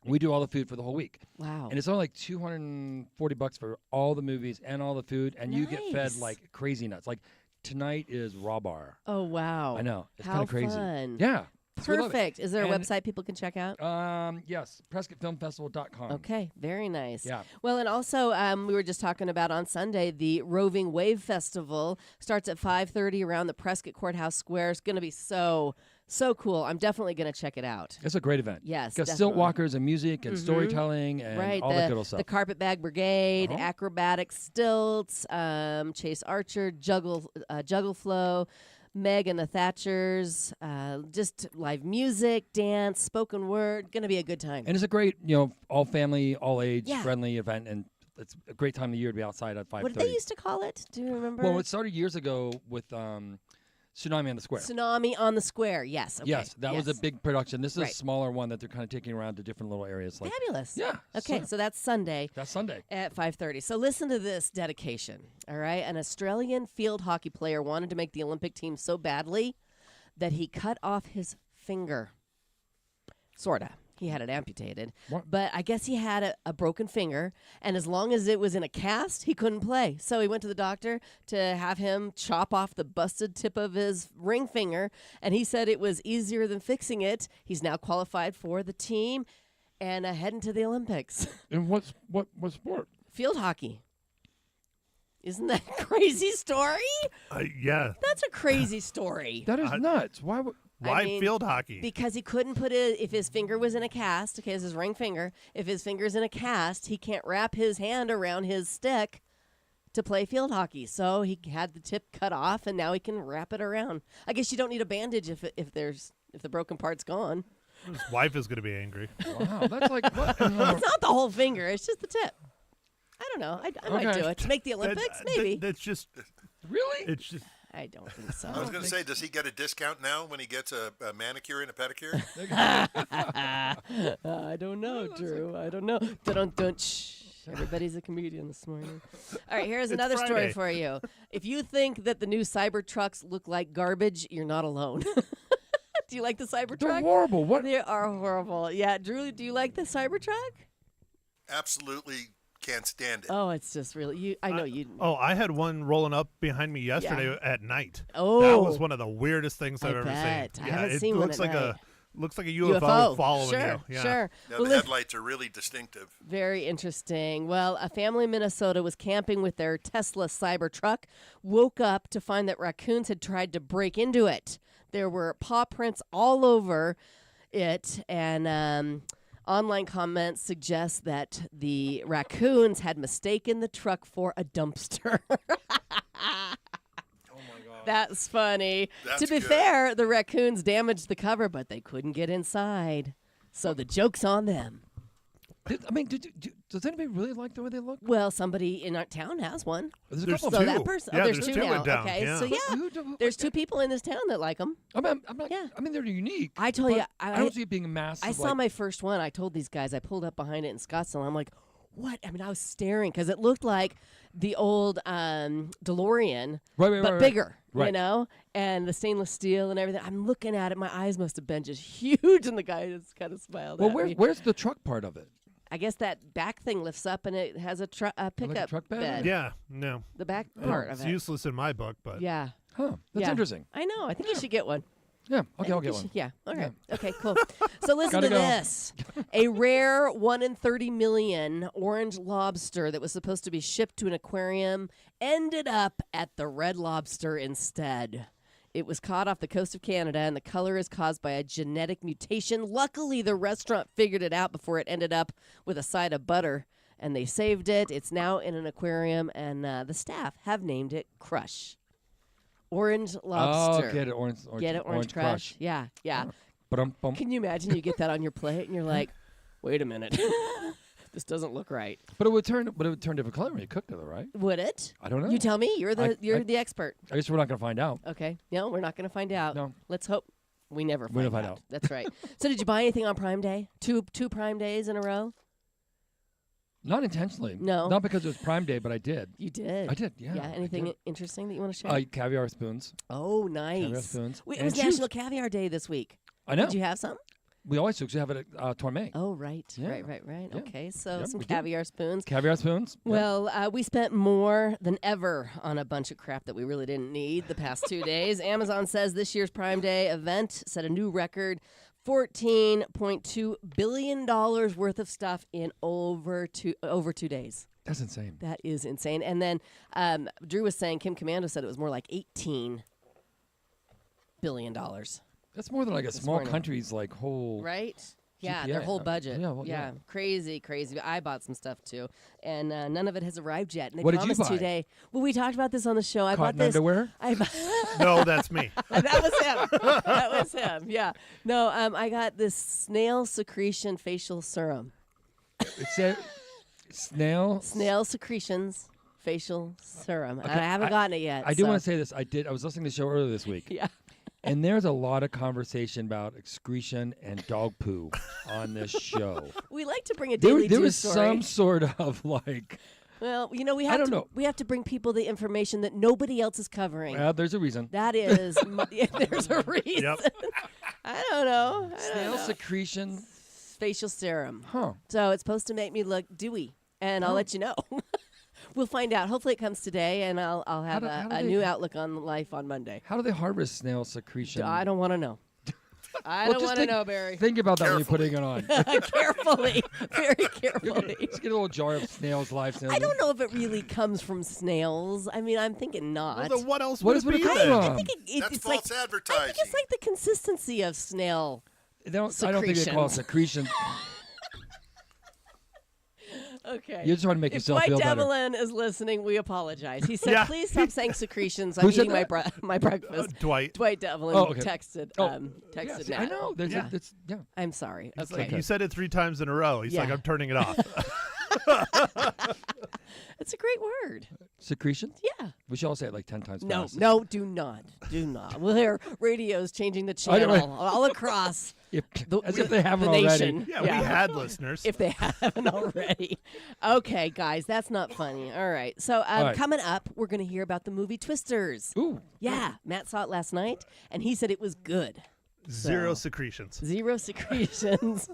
S4: we do all the food for the whole week.
S1: Wow.
S4: And it's only like $240 for all the movies and all the food, and you get fed
S1: Nice.
S4: like crazy nuts. Like tonight is raw bar.
S1: Oh, wow.
S4: I know. It's
S1: How
S4: kind of crazy.
S1: fun.
S4: Yeah. So we love it.
S1: Perfect. Is there a
S4: And-
S1: website people can check out?
S4: Yes, PrescottFilmFestival.com.
S1: Okay, very nice.
S4: Yeah.
S1: Well, and also we were just talking about on Sunday the Roving Wave Festival starts at 5:30 around the Prescott Courthouse Square. It's going to be so cool. I'm definitely going to check it out.
S4: It's a great event.
S1: Yes,
S4: Got
S1: definitely.
S4: stilt walkers and music and storytelling and
S1: Right,
S4: all the good old stuff.
S1: the Carpetbag Brigade,
S4: Uh-huh.
S1: acrobatic stilts, Chase Archer, juggle flow, Meg and the Thatchers, just live music, dance, spoken word. Going to be a good time.
S4: And it's a great, all family, all age
S1: Yeah.
S4: friendly event, and it's a great time of the year to be outside at 5:30.
S1: What did they used to call it? Do you remember?
S4: Well, it started years ago with Tsunami on the Square.
S1: Tsunami on the Square. Yes. Okay.
S4: Yes, that was a big production. This is
S1: Right.
S4: a smaller one that they're kind of taking around to different little areas. Like,
S1: Fabulous.
S4: yeah.
S1: Okay, so that's Sunday.
S4: That's Sunday.
S1: At 5:30. So listen to this dedication. All right, an Australian field hockey player wanted to make the Olympic team so badly that he cut off his finger. Sorta. He had it amputated.
S4: What?
S1: But I guess he had a broken finger, and as long as it was in a cast, he couldn't play. So he went to the doctor to have him chop off the busted tip of his ring finger, and he said it was easier than fixing it. He's now qualified for the team and heading to the Olympics.
S4: And what sport?
S1: Field hockey. Isn't that a crazy story?
S2: Yeah.
S1: That's a crazy story.
S4: That is nuts. Why would...
S2: Why
S1: I mean,
S2: field hockey?
S1: Because he couldn't put it, if his finger was in a cast, okay, it's his ring finger. If his finger's in a cast, he can't wrap his hand around his stick to play field hockey. So he had the tip cut off, and now he can wrap it around. I guess you don't need a bandage if the broken part's gone.
S2: His wife is going to be angry.
S4: Wow, that's like... What?
S1: It's not the whole finger, it's just the tip. I don't know. I might
S4: Okay.
S1: do it. To make the Olympics, maybe.
S2: That's just.
S4: Really?
S2: It's just.
S1: I don't think so.
S3: I was going to say, does he get a discount now when he gets a manicure and a pedicure?
S1: I don't know, Drew. I don't know. Dun, shh. Everybody's a comedian this morning. All right, here's another story
S2: Friday.
S1: for you. If you think that the new Cybertrucks look like garbage, you're not alone. Do you like the
S4: They're
S1: Cybertruck?
S4: horrible. What?
S1: They are horrible. Yeah, Drew, do you like the Cybertruck?
S3: Absolutely can't stand it.
S1: Oh, it's just really I know you.
S2: Oh, I had one rolling up behind me yesterday at night.
S1: Oh.
S2: That was one of the weirdest things I've ever
S1: bet.
S2: seen.
S1: I
S2: Yeah,
S1: haven't
S2: it
S1: seen one
S2: looks
S1: at
S2: like
S1: night.
S2: looks like a UFO, following
S1: sure,
S2: you. Yeah.
S1: Sure.
S3: Now,
S1: Well,
S3: the headlights are really distinctive.
S1: Very interesting. Well, a family in Minnesota was camping with their Tesla Cybertruck, woke up to find that raccoons had tried to break into it. There were paw prints all over it, and online comments suggest that the raccoons had mistaken the truck for a dumpster. That's funny.
S3: That's
S1: To be
S3: good.
S1: fair, the raccoons damaged the cover, but they couldn't get inside. So the joke's on them.
S4: Does anybody really like the way they look?
S1: Well, somebody in our town has one.
S4: There's a
S2: There's
S4: couple.
S1: So
S2: two.
S1: that person,
S2: Yeah,
S1: there's
S2: there's
S1: two
S2: two
S1: now.
S2: in town,
S1: Okay,
S2: yeah.
S1: so yeah,
S4: Who
S1: there's two people in this town that like them.
S4: I'm not.
S1: Yeah.
S4: I mean, they're unique.
S1: I told you,
S4: but I don't see it being a massive.
S1: I saw my first one. I told these guys. I pulled up behind it in Scottsdale. I'm like, what? I mean, I was staring because it looked like the old DeLorean,
S4: Right,
S1: but bigger. You
S4: Right.
S1: know, and the stainless steel and everything. I'm looking at it. My eyes must have been just huge, and the guy just kind of smiled
S4: Well,
S1: at me.
S4: where's the truck part of it?
S1: I guess that back thing lifts up and it has a pickup
S4: truck bed?
S1: bed.
S2: Yeah. No.
S1: The back part
S2: It's
S1: of it.
S2: useless in my book, but
S1: Yeah.
S4: Huh? That's
S1: Yeah.
S4: interesting.
S1: I know. I think you should get one.
S4: Yeah.
S1: I
S4: Okay, I'll
S1: think
S4: get
S1: you
S4: one.
S1: should- Yeah. All right. Okay, cool. So listen
S4: Gotta
S1: to
S4: go.
S1: this. A rare 1 in 30 million orange lobster that was supposed to be shipped to an aquarium ended up at the Red Lobster instead. It was caught off the coast of Canada, and the color is caused by a genetic mutation. Luckily, the restaurant figured it out before it ended up with a side of butter, and they saved it. It's now in an aquarium, and the staff have named it Crush. Orange lobster.
S4: Oh, get it, orange.
S1: Get it, Orange Crush. Yeah, yeah.
S4: Ba-dum-bum.
S1: Can you imagine you get that on your plate and you're like, wait a minute, this doesn't look right.
S4: But it would turn different color when you cooked it, though, right?
S1: Would it?
S4: I don't know.
S1: You tell me. You're the expert.
S4: I guess we're not gonna find out.
S1: Okay. No, we're not going to find out.
S4: No.
S1: Let's hope we never
S4: We
S1: find
S4: don't find
S1: out.
S4: out.
S1: That's right. So did you buy anything on Prime Day? Two Prime Days in a row?
S4: Not intentionally.
S1: No.
S4: Not because it was Prime Day, but I did.
S1: You did.
S4: I did. Yeah.
S1: Yeah.
S4: I
S1: Anything
S4: did.
S1: interesting that you want to share?
S4: Caviar spoons.
S1: Oh,
S4: Caviar
S1: nice.
S4: spoons.
S1: Wait, it
S4: and
S1: was
S4: shoes.
S1: National Caviar Day this week.
S4: I know.
S1: Did you have some?
S4: We always do 'cause we have it at Torme.
S1: Oh, right.
S4: Yeah.
S1: Right.
S4: Yeah.
S1: Okay. So
S4: Yeah,
S1: some
S4: we do.
S1: caviar spoons.
S4: Caviar spoons. Yep.
S1: Well, we spent more than ever on a bunch of crap that we really didn't need the past 2 days. Amazon says this year's Prime Day event set a new record, $14.2 billion worth of stuff in over 2 days.
S4: That's insane.
S1: That is insane. And then Drew was saying, Kim Commando said it was more like $18 billion.
S4: That's more than like a small
S1: morning.
S4: country's like whole.
S1: Right? Yeah,
S4: GPA.
S1: their whole budget.
S4: Yeah, well, yeah.
S1: Crazy. I bought some stuff too, and none of it has arrived yet. And they
S4: What did you
S1: promised
S4: buy?
S1: today. Well, we talked about this on the show. I bought
S4: Cotton
S1: this.
S4: underwear.
S2: no, that's me.
S1: That was him. That was him. Yeah. No, I got this snail secretion facial serum.
S4: It said.
S1: Snail secretions facial serum. Okay, I haven't gotten it yet.
S4: I do want to say this. I was listening to the show earlier this week.
S1: Yeah.
S4: And there's a lot of conversation about excretion and dog poo on this show.
S1: We like to bring a daily
S4: There
S1: news
S4: was
S1: story.
S4: some sort of like.
S1: Well, we have we have to bring people the information that nobody else is covering.
S4: Well, there's a reason.
S1: That is, there's a reason.
S2: Yep.
S1: I don't know.
S4: Snail secretion
S1: facial serum.
S4: Huh.
S1: So it's supposed to make me look dewy, and I'll let you know. We'll find out. Hopefully it comes today, and I'll have a new outlook on life on Monday.
S4: How do they harvest snail secretion?
S1: I don't want to know. I don't want to know, Barry.
S4: Think about that when you're putting it on.
S1: Carefully. Very carefully.
S4: Just get a little jar of snails, live snails.
S1: I don't know if it really comes from snails. I mean, I'm thinking not.
S2: Well, then what else
S4: What
S2: would
S4: is
S2: it be
S4: it
S2: then?
S4: come
S1: I
S4: from?
S1: think
S3: That's
S1: it's
S3: false
S1: like,
S3: advertising.
S1: I think it's like the consistency of snail.
S4: I don't think they call it secretion.
S1: Okay.
S4: You're just trying to make
S1: if
S4: yourself
S1: Dwight
S4: feel better.
S1: Devlin is listening, we apologize. He said,
S2: Yeah.
S1: please stop saying secretions. I'm
S4: Who said
S1: eating my,
S4: that?
S1: my breakfast.
S2: Dwight.
S1: Dwight Devlin texted
S4: Yes,
S1: Matt.
S4: I know. Yeah.
S1: I'm sorry.
S2: It's
S1: Okay.
S2: like, you said it 3 times in a row. He's like,
S1: Yeah.
S2: I'm turning it off.
S1: It's a great word.
S4: Secretion?
S1: Yeah.
S4: We should all say it like 10 times
S1: No,
S4: fast.
S1: no, do not. Do not. We'll hear radios changing the
S4: I know.
S1: channel all across
S4: As if they haven't
S1: the
S4: already.
S1: nation.
S2: Yeah, we had listeners.
S1: If they haven't already. Okay, guys, that's not funny. All right. So
S4: right.
S1: coming up, we're going to hear about the movie Twisters.
S4: Ooh.
S1: Yeah, Matt saw it last night, and he said it was good.
S2: Zero
S1: So-
S2: secretions.
S1: 0 secretions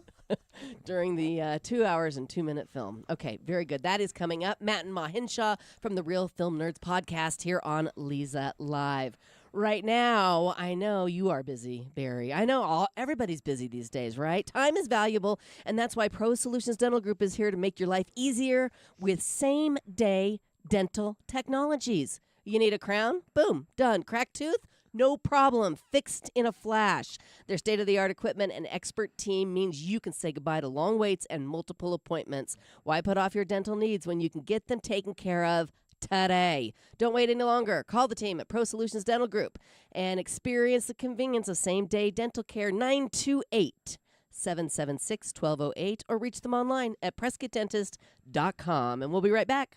S1: during the 2 hours and 2-minute film. Okay, very good. That is coming up. Matt and Ma Hinshaw from the Real Film Nerds podcast here on Leza Live. Right now, I know you are busy, Barry. I know everybody's busy these days, right? Time is valuable, and that's why Pro Solutions Dental Group is here to make your life easier with same-day dental technologies. You need a crown? Boom, done. Cracked tooth? No problem. Fixed in a flash. Their state-of-the-art equipment and expert team means you can say goodbye to long waits and multiple appointments. Why put off your dental needs when you can get them taken care of today? Don't wait any longer. Call the team at Pro Solutions Dental Group and experience the convenience of same-day dental care. 928-776-1208 or reach them online at PrescottDentist.com. And we'll be right back.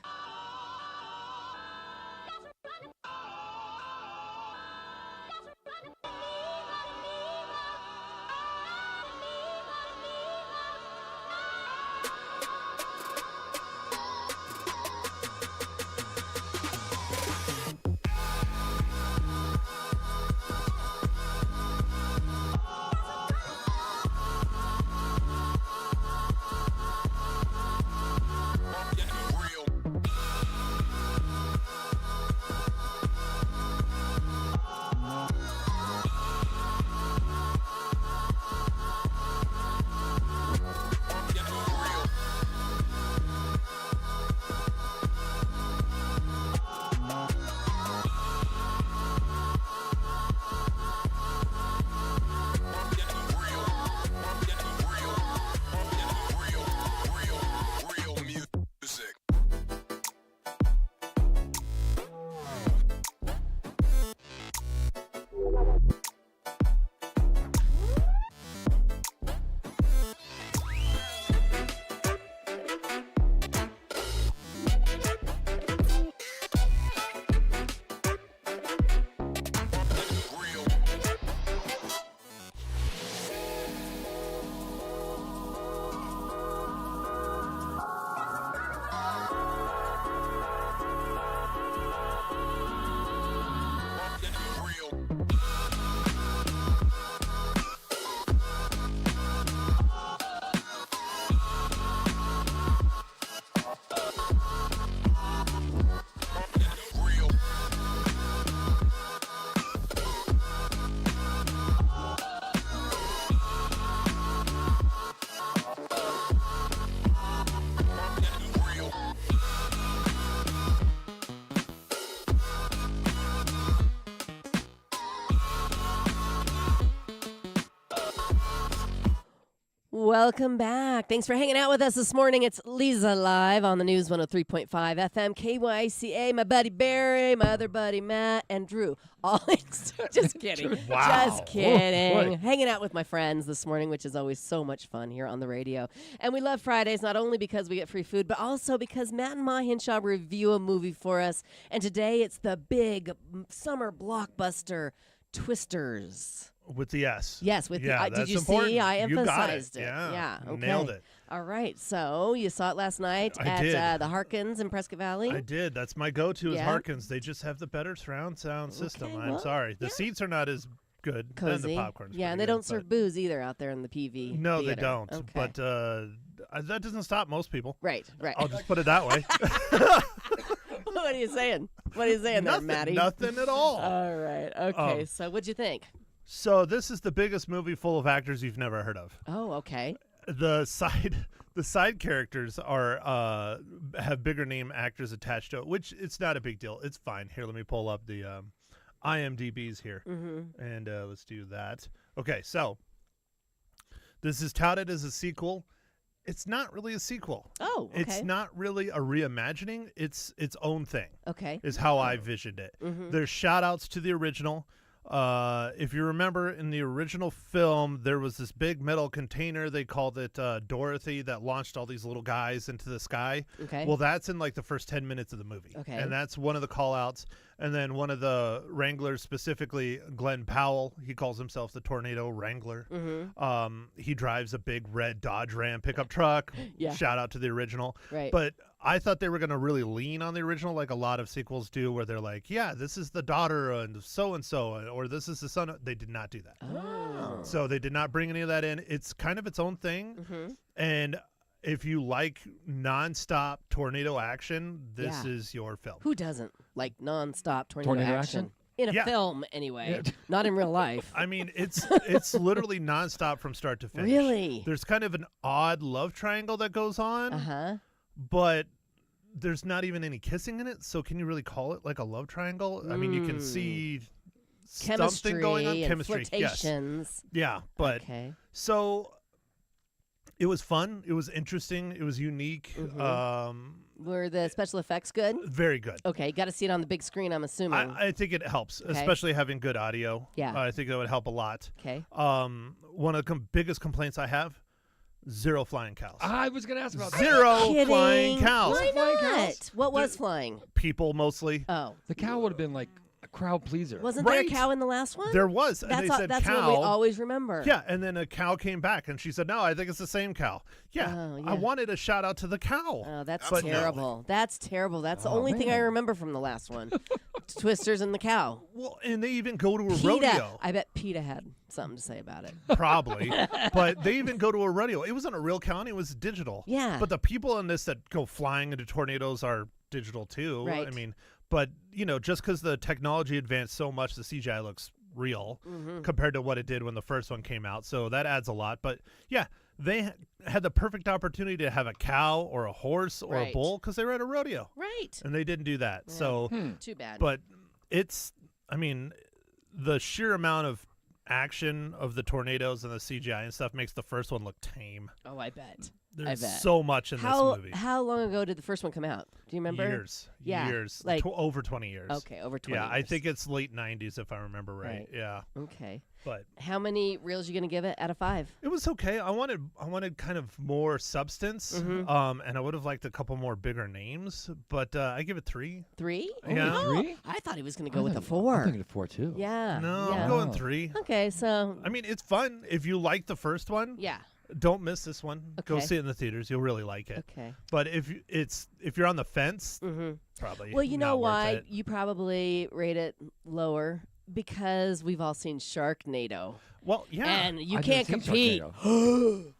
S1: Welcome back. Thanks for hanging out with us this morning. It's Leza live on the News 103.5 FM KYCA. My buddy Barry, my other buddy Matt, and Drew. All just kidding.
S2: Wow.
S1: Just kidding.
S4: boy.
S1: Hanging out with my friends this morning, which is always so much fun here on the radio. And we love Fridays, not only because we get free food, but also because Matt and Ma Hinshaw review a movie for us. And today it's the big summer blockbuster Twisters.
S2: With the S.
S1: Yes, with
S2: yeah,
S1: did
S2: that's
S1: you
S2: important.
S1: see? I
S2: You got
S1: emphasized it.
S2: Yeah,
S1: okay.
S2: Nailed it.
S1: All right, so you saw it last night
S2: I
S1: at
S2: did.
S1: the Harkins in Prescott Valley.
S2: I did. That's my go-to is
S1: Yeah.
S2: Harkins. They just have the better surround sound system.
S1: Okay,
S2: I'm
S1: well,
S2: sorry. The
S1: yeah.
S2: seats are not as good.
S1: Cozy.
S2: And the popcorn's
S1: yeah, and
S2: pretty
S1: they don't
S2: good,
S1: serve booze either out there in the PV.
S2: No, they
S1: theater.
S2: don't.
S1: Okay.
S2: But that doesn't stop most people.
S1: right.
S2: I'll just put it that way.
S1: What are you saying? What are you saying there,
S2: nothing,
S1: Maddie?
S2: nothing at all.
S1: All right. Okay. So what'd you think?
S2: So this is the biggest movie full of actors you've never heard of.
S1: Oh, okay.
S2: The side characters are have bigger name actors attached to it, which it's not a big deal. It's fine. Here, let me pull up the IMDb's here, and let's do that. Okay, so this is touted as a sequel. It's not really a sequel.
S1: Oh, okay.
S2: It's not really a reimagining. It's its own thing.
S1: Okay.
S2: Is how I visioned it. There's shout outs to the original. If you remember in the original film, there was this big metal container. They called it Dorothy that launched all these little guys into the sky.
S1: Okay.
S2: Well, that's in like the first 10 minutes of the movie.
S1: Okay.
S2: And that's one of the call outs. And then one of the Wranglers, specifically Glenn Powell, he calls himself the Tornado Wrangler. He drives a big red Dodge Ram pickup truck.
S1: Yeah.
S2: Shout out to the original.
S1: Right.
S2: But I thought they were going to really lean on the original, like a lot of sequels do, where they're like, yeah, this is the daughter and so, or this is the son. They did not do that.
S1: Oh.
S2: So they did not bring any of that in. It's kind of its own thing. And if you like nonstop tornado action, this
S1: Yeah.
S2: is your film.
S1: Who doesn't like nonstop tornado
S4: action?
S1: in a
S2: Yeah.
S1: film anyway, not in real life?
S2: I mean, it's literally nonstop from start to finish.
S1: Really?
S2: There's kind of an odd love triangle that goes on, but there's not even any kissing in it. So can you really call it like a love triangle? I mean, you can see
S1: Chemistry
S2: something going on.
S1: and
S2: Chemistry, yes.
S1: flirtations.
S2: Yeah, but
S1: Okay.
S2: so it was fun. It was interesting. It was unique.
S1: Were the special effects good?
S2: Very good.
S1: Okay, got to see it on the big screen, I'm assuming.
S2: I think it helps, especially having good audio.
S1: Yeah.
S2: I think that would help a lot.
S1: Okay.
S2: One of the biggest complaints I have: zero flying cows.
S4: I was going to ask about that.
S2: Zero
S1: Kidding.
S2: flying cows.
S1: Why
S4: Flying
S1: not?
S4: cows?
S1: What was flying?
S2: People mostly.
S1: Oh,
S4: The cow would have been like a crowd pleaser.
S1: wasn't there a
S2: Right.
S1: cow in the last one?
S2: There was. And
S1: That's
S2: they said
S1: that's
S2: cow.
S1: what we always remember.
S2: Yeah, and then a cow came back, and she said, "No, I think it's the same cow." Yeah,
S1: Oh, yeah.
S2: I wanted a shout out to the cow.
S1: Oh, that's
S3: But no.
S1: terrible. That's terrible. That's the
S4: Oh,
S1: only thing I
S4: man.
S1: remember from the last one. Twisters and the cow.
S2: Well, and they even go to a
S1: PETA.
S2: rodeo.
S1: I bet PETA had something to say about it.
S2: Probably, but they even go to a rodeo. It wasn't a real cow; it was digital.
S1: Yeah.
S2: But the people in this that go flying into tornadoes are digital too.
S1: Right.
S2: I mean, but just because the technology advanced so much, the CGI looks real compared to what it did when the first one came out. So that adds a lot. But yeah, they had the perfect opportunity to have a cow or a horse or a
S1: Right.
S2: bull because they were at a rodeo,
S1: Right.
S2: and they didn't do that.
S1: Yeah.
S2: So,
S1: Too bad.
S2: but I mean, the sheer amount of action of the tornadoes and the CGI and stuff makes the first one look tame.
S1: oh, I bet.
S2: There's
S1: bet.
S2: so much in
S1: How
S2: this movie.
S1: how long ago did the first one come out? Do you remember?
S2: Years.
S1: Yeah,
S2: Years.
S1: like-
S2: Over 20 years.
S1: Okay, over 20
S2: Yeah, I
S1: years.
S2: think it's late 90s if I remember right.
S1: Right.
S2: Yeah.
S1: Okay.
S2: But
S1: How many reels you going to give it out of 5?
S2: it was okay. I wanted kind of more substance. And I would have liked a couple more bigger names, but I give it 3.
S1: 3?
S2: Yeah.
S1: Oh,
S4: 3?
S1: I thought he was going to go with a
S4: I'm
S1: 4.
S4: thinking of 4 too.
S1: Yeah.
S2: No,
S1: yeah.
S2: I'm going
S4: Oh.
S2: 3.
S1: Okay, so
S2: I mean, it's fun. If you like the first one,
S1: yeah.
S2: don't miss this one. Go
S1: Okay.
S2: see it in the theaters. You'll really like it.
S1: Okay.
S2: But if you're on the fence, probably.
S1: Well, you know
S2: not worth
S1: why
S2: it.
S1: you probably rate it lower? Because we've all seen Sharknado.
S2: Well, yeah.
S1: And you
S4: I've
S1: can't
S4: never
S1: compete.
S4: seen Sharknado.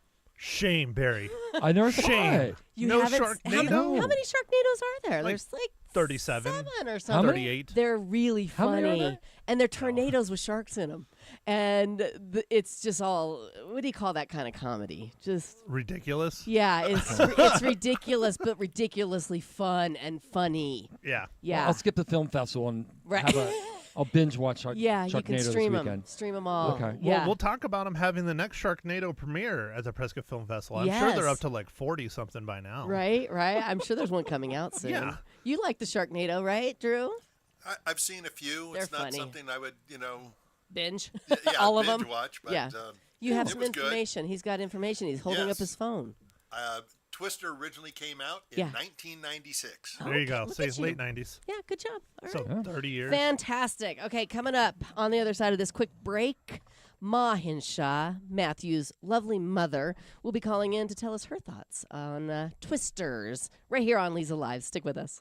S2: Shame, Barry.
S4: I never saw
S2: Shame.
S4: it.
S1: You
S2: No
S1: haven't
S2: Sharknado?
S1: How many Sharknadoes are there?
S2: Like
S1: There's like
S2: 37.
S1: 7 or
S4: How
S1: something.
S4: many?
S2: 38.
S1: They're really
S4: How many are
S1: funny.
S4: there?
S1: And they're tornadoes with sharks in them. And it's just all, what do you call that kind of comedy? Just,
S2: Ridiculous.
S1: yeah, it's ridiculous, but ridiculously fun and funny.
S2: Yeah.
S1: Yeah.
S4: I'll skip the film festival and
S1: Right.
S4: have I'll binge watch
S1: Yeah,
S4: Sharknado
S1: you can
S4: this
S1: stream
S4: weekend.
S1: them. Stream them all.
S4: Okay.
S1: Yeah.
S2: Well, we'll talk about them having the next Sharknado premiere at the Prescott Film Festival. I'm sure they're
S1: Yes.
S2: up to like 40 something by now.
S1: Right. I'm sure there's one coming out soon.
S2: Yeah.
S1: You like the Sharknado, right, Drew?
S3: I've seen a few.
S1: They're
S3: It's not
S1: funny.
S3: something I would,
S1: Binge.
S3: yeah,
S1: all of
S3: binge
S1: them.
S3: watch. But,
S1: Yeah. You have
S3: it
S1: some
S3: was good.
S1: information. He's got information. He's holding up
S3: Yes.
S1: his phone.
S3: Twister originally came out in
S1: Yeah.
S3: 1996.
S2: There you go.
S1: look
S2: Say
S1: at you.
S2: late 90s.
S1: Yeah, good job. All right.
S2: So 30 years.
S1: Fantastic. Okay, coming up on the other side of this quick break, Ma Hinshaw, Matthew's lovely mother, will be calling in to tell us her thoughts on Twisters right here on Leza Live. Stick with us.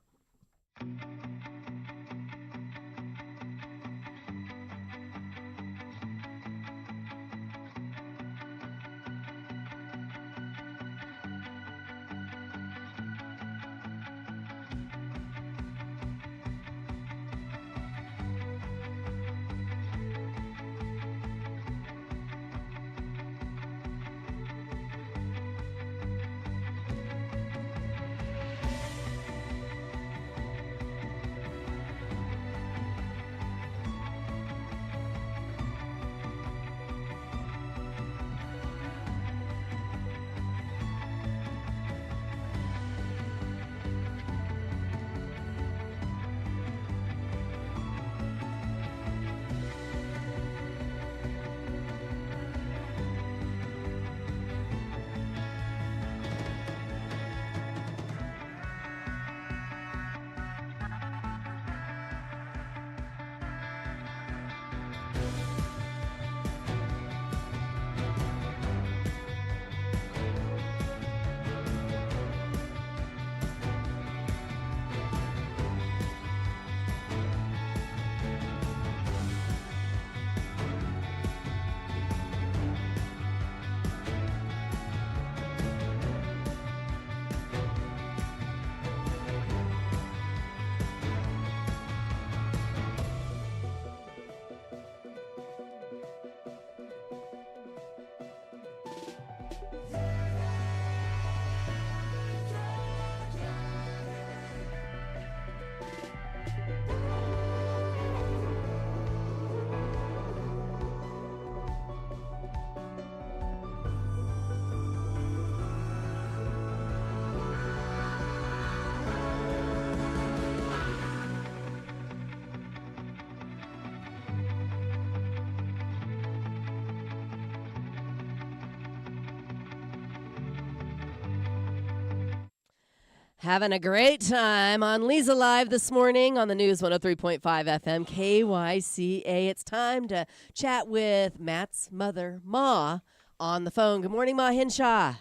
S1: Having a great time on Leza Live this morning on the News 103.5 FM KYCA. It's time to chat with Matt's mother, Ma, on the phone. Good morning, Ma Hinshaw.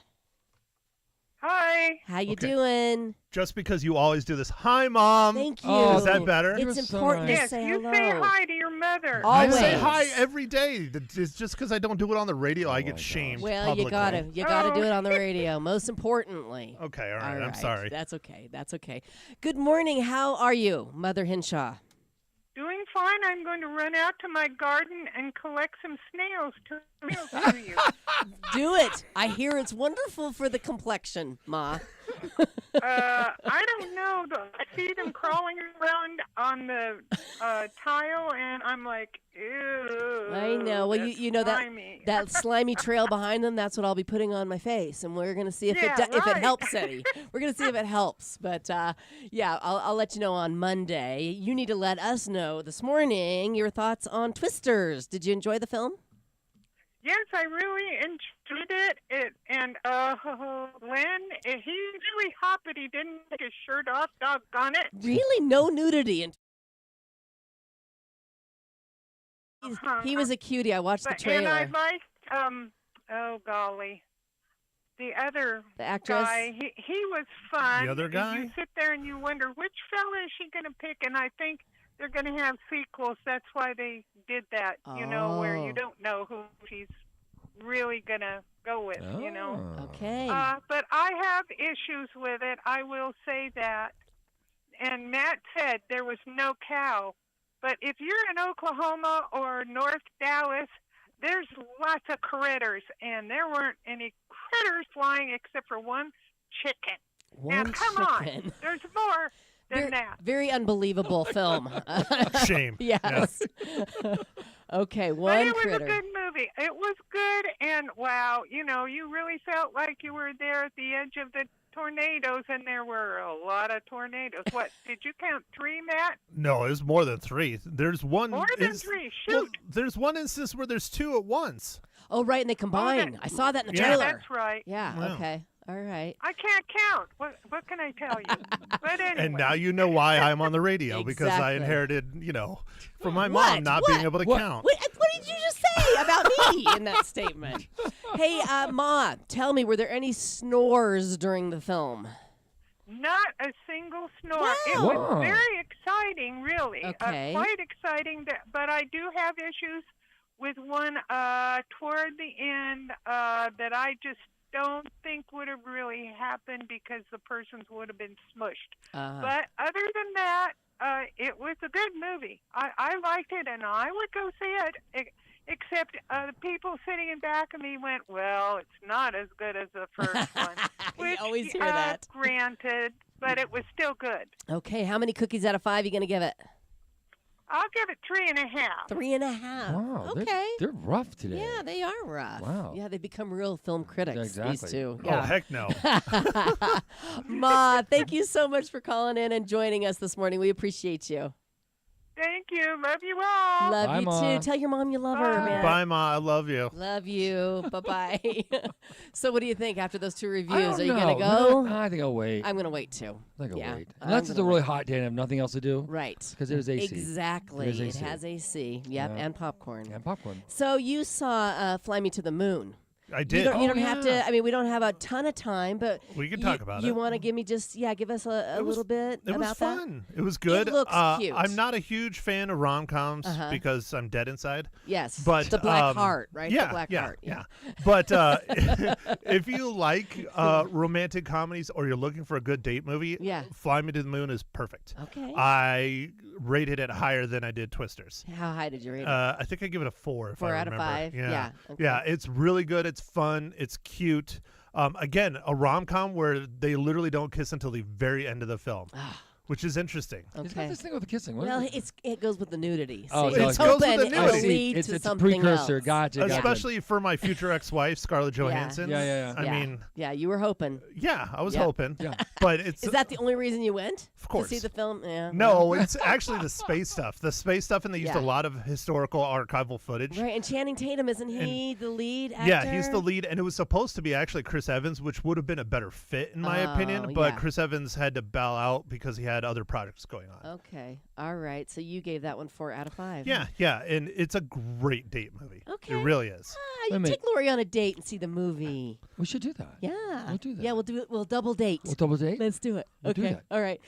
S5: Hi.
S1: How you
S2: Okay.
S1: doing?
S2: Just because you always do this. Hi, Mom.
S1: Thank you.
S4: Oh,
S2: Is that better?
S1: It's
S4: You're so
S1: important
S4: nice.
S1: to
S5: Yes,
S1: say
S5: you
S1: hello.
S5: say hi to your mother.
S2: I
S1: Always.
S2: say hi every day. It's just because I don't do it on the radio, I
S4: my
S2: get
S4: gosh.
S2: shamed
S1: Well,
S2: publicly.
S1: you gotta do
S5: Oh.
S1: it on the radio. Most importantly.
S2: Okay, all right.
S1: All
S2: I'm sorry.
S1: That's okay. That's okay. Good morning. How are you, Mother Hinshaw?
S5: Doing fine. I'm going to run out to my garden and collect some snails to mail to you.
S1: Do it. I hear it's wonderful for the complexion, Ma.
S5: I don't know. I see them crawling around on the tile, and I'm like, ew.
S1: I know. Well,
S5: that's
S1: you know that
S5: slimy.
S1: that slimy trail behind them. That's what I'll be putting on my face, and we're gonna see if
S5: Yeah,
S1: if it
S5: right.
S1: helps any. We're gonna see if it helps. But yeah, I'll let you know on Monday. You need to let us know this morning your thoughts on Twisters. Did you enjoy the film?
S5: Yes, I really enjoyed it. And Len, he's really hot, but he didn't take his shirt off. Doggone it.
S1: Really, no nudity. And
S5: Uh-huh.
S1: he was a cutie. I watched the
S5: But, and I
S1: trailer.
S5: liked, oh golly, the other
S1: The actress.
S5: guy. He was fun.
S2: The other guy?
S5: You sit there and you wonder which fella is she going to pick, and I think they're going to have sequels. That's why they did that. You know, where
S1: Oh.
S5: you don't know who she's really going to go with. You know.
S4: Oh.
S1: Okay.
S5: But I have issues with it. I will say that. And Matt said there was no cow. But if you're in Oklahoma or North Dallas, there's lots of critters. And there weren't any critters flying except for one chicken.
S1: One
S5: now, come
S1: chicken.
S5: on. There's more. than that.
S1: Very unbelievable film.
S2: Shame.
S1: Yes. Okay,
S5: But
S1: one
S5: it was
S1: critter.
S5: a good movie. It was good, and wow, you really felt like you were there at the edge of the tornadoes, and there were a lot of tornadoes. What, did you count 3, Matt?
S2: No, it was more than 3. There's one.
S5: More than 3,
S2: Well,
S5: shoot.
S2: there's one instance where there's 2 at once.
S1: Oh, right, and they combine. I saw that in the
S2: Yeah.
S1: trailer.
S5: That's right.
S1: Yeah,
S2: Wow.
S1: okay. All right.
S5: I can't count. What can I tell you? But anyway.
S2: And now you know why I'm on the radio, because I
S1: Exactly.
S2: inherited, from my
S1: What?
S2: mom not
S1: What?
S2: being able to
S4: What?
S2: count.
S1: What did you just say about me in that statement? Hey, Ma, tell me, were there any snores during the film?
S5: Not a single snore. It
S1: Wow.
S5: was very exciting, really.
S1: Okay.
S5: Quite exciting. But I do have issues with one toward the end that I just don't think would have really happened because the persons would have been smushed. But other than that, it was a good movie. I liked it, and I would go see it. Except the people sitting in back of me went, well, it's not as good as the first one.
S1: You always hear that.
S5: Granted, but it was still good.
S1: Okay, how many cookies out of 5 are you going to give it?
S5: I'll give it 3.5.
S1: 3.5.
S4: Wow.
S1: Okay.
S4: They're rough today.
S1: Yeah, they are rough.
S4: Wow.
S1: Yeah, they become real film critics,
S4: Exactly.
S1: these two.
S2: Oh,
S1: Yeah.
S2: heck no.
S1: Ma, thank you so much for calling in and joining us this morning. We appreciate you.
S5: Thank you. Love you all.
S1: Love
S4: Bye,
S1: you
S4: Ma.
S1: too. Tell your mom you love her,
S5: Bye.
S1: man.
S2: Bye, Ma. I love you.
S1: Love you. Bye-bye. So what do you think after those 2
S4: I
S1: reviews?
S4: don't
S1: Are you
S4: know.
S1: going to go?
S4: I think I'll wait.
S1: I'm going to wait too.
S4: I think I'll
S1: yeah,
S4: wait.
S1: I'm
S4: Unless it's a
S1: gonna
S4: really
S1: wait.
S4: hot day and I have nothing else to do.
S1: Right.
S4: Because there's AC.
S1: Exactly.
S4: There's
S1: It
S4: AC.
S1: has AC. Yep,
S4: Yeah.
S1: and popcorn.
S4: And popcorn.
S1: So you saw Fly Me to the Moon.
S2: I
S1: You
S2: did.
S1: don't, you don't
S4: Oh,
S1: have
S4: yeah.
S1: to. I mean, we don't have a ton of time, but
S2: We can talk about
S1: You
S2: it.
S1: want to give me give us a
S2: It was-
S1: little bit
S2: It was
S1: about that?
S2: fun. It was good.
S1: looks cute.
S2: I'm not a huge fan of rom-coms
S1: Uh-huh.
S2: because I'm dead inside.
S1: Yes,
S2: But
S1: the Black
S2: um,
S1: Heart, right?
S2: Yeah,
S1: the Black
S2: yeah,
S1: Heart.
S2: yeah. But if you like romantic comedies or you're looking for a good date movie,
S1: Yeah.
S2: Fly Me to the Moon is perfect.
S1: Okay.
S2: I rated it higher than I did Twisters.
S1: How high did you rate it?
S2: I think I give it a 4. If
S1: 4
S2: I
S1: out of
S2: remember.
S1: 5?
S2: Yeah,
S1: Yeah, okay.
S2: yeah. It's really good. It's fun. It's cute. Again, a rom-com where they literally don't kiss until the very end of the film, which is interesting.
S4: It's
S1: Okay.
S4: not this thing with the kissing. What
S1: Well,
S4: is it?
S1: it goes with the nudity.
S4: Oh,
S1: See,
S4: so
S1: it's
S4: it goes
S2: with
S1: hoping
S2: the
S1: it'll
S2: nudity.
S1: lead
S4: it's
S1: to
S4: a
S1: something
S4: precursor.
S1: else.
S4: Gotcha.
S2: Especially for my future ex-wife, Scarlett Johansson.
S4: Yeah.
S2: I mean,
S1: yeah, you were hoping.
S2: yeah, I was
S1: Yeah.
S2: hoping.
S4: Yeah.
S2: But it's
S1: Is that the only reason you went?
S2: Of course.
S1: To see the film? Yeah.
S2: no, it's actually the space stuff. The space stuff, and they used
S1: Yeah.
S2: a lot of historical archival footage.
S1: Right, and Channing Tatum, isn't he the lead actor?
S2: Yeah, he's the lead, and it was supposed to be actually Chris Evans, which would have been a better fit in my opinion.
S1: Oh,
S2: But
S1: yeah.
S2: Chris Evans had to bow out because he had other projects going on.
S1: Okay, all right. So you gave that one 4 out of 5.
S2: Yeah, yeah, and it's a great date movie.
S1: Okay.
S2: It really is.
S1: You
S4: Wait a
S1: take Lori on a date and see the movie.
S4: We should do that.
S1: Yeah.
S4: We'll do that.
S1: Yeah, we'll do it. We'll double date.
S4: We'll double date.
S1: Let's do it.
S4: We'll do
S1: okay.
S4: that.
S1: All right.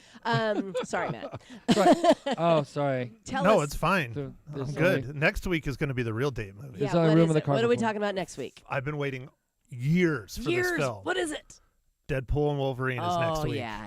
S1: Sorry, Matt.
S4: Sorry. Oh, sorry.
S1: Tell
S2: No,
S1: us.
S2: it's fine.
S4: There's
S2: I'm
S4: only-
S2: good. Next week is going to be the real date movie.
S4: There's
S1: Yeah,
S4: only
S1: what
S4: room
S1: is
S4: in the
S1: it?
S4: car
S1: What are we
S4: before.
S1: talking about next week?
S2: I've been waiting years for this film.
S1: What is it?
S2: Deadpool and Wolverine is next week.
S1: yeah.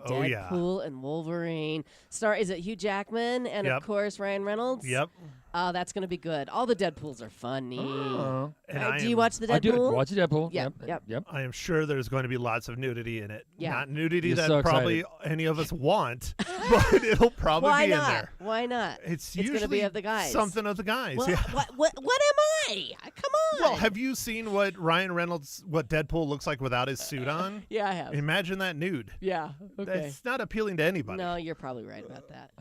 S2: Oh, yeah.
S1: Deadpool and Wolverine. Is it Hugh Jackman and
S2: Yep.
S1: of course Ryan Reynolds?
S2: Yep.
S1: Oh, that's going to be good. All the Deadpools are funny.
S4: Oh.
S2: And
S1: Right,
S2: I
S1: do you
S2: am-
S1: watch the Deadpool?
S4: I do. Watch the Deadpool.
S1: Yep,
S4: Yep.
S1: yep.
S2: I am sure there's going to be lots of nudity in it.
S1: Yeah.
S2: Not nudity
S4: You're
S2: that
S4: so
S2: probably any of us want, but it'll probably
S1: Why
S2: be in
S1: not?
S2: there.
S1: Why not?
S2: It's
S1: going to
S2: usually
S1: be of the guys.
S2: something of the guys.
S1: What,
S2: Yeah.
S1: what am I? Come on.
S2: Well, have you seen what Deadpool looks like without his suit on?
S1: Yeah, I have.
S2: Imagine that nude.
S1: Yeah. Okay.
S2: It's not appealing to anybody.
S1: No, you're probably right about that.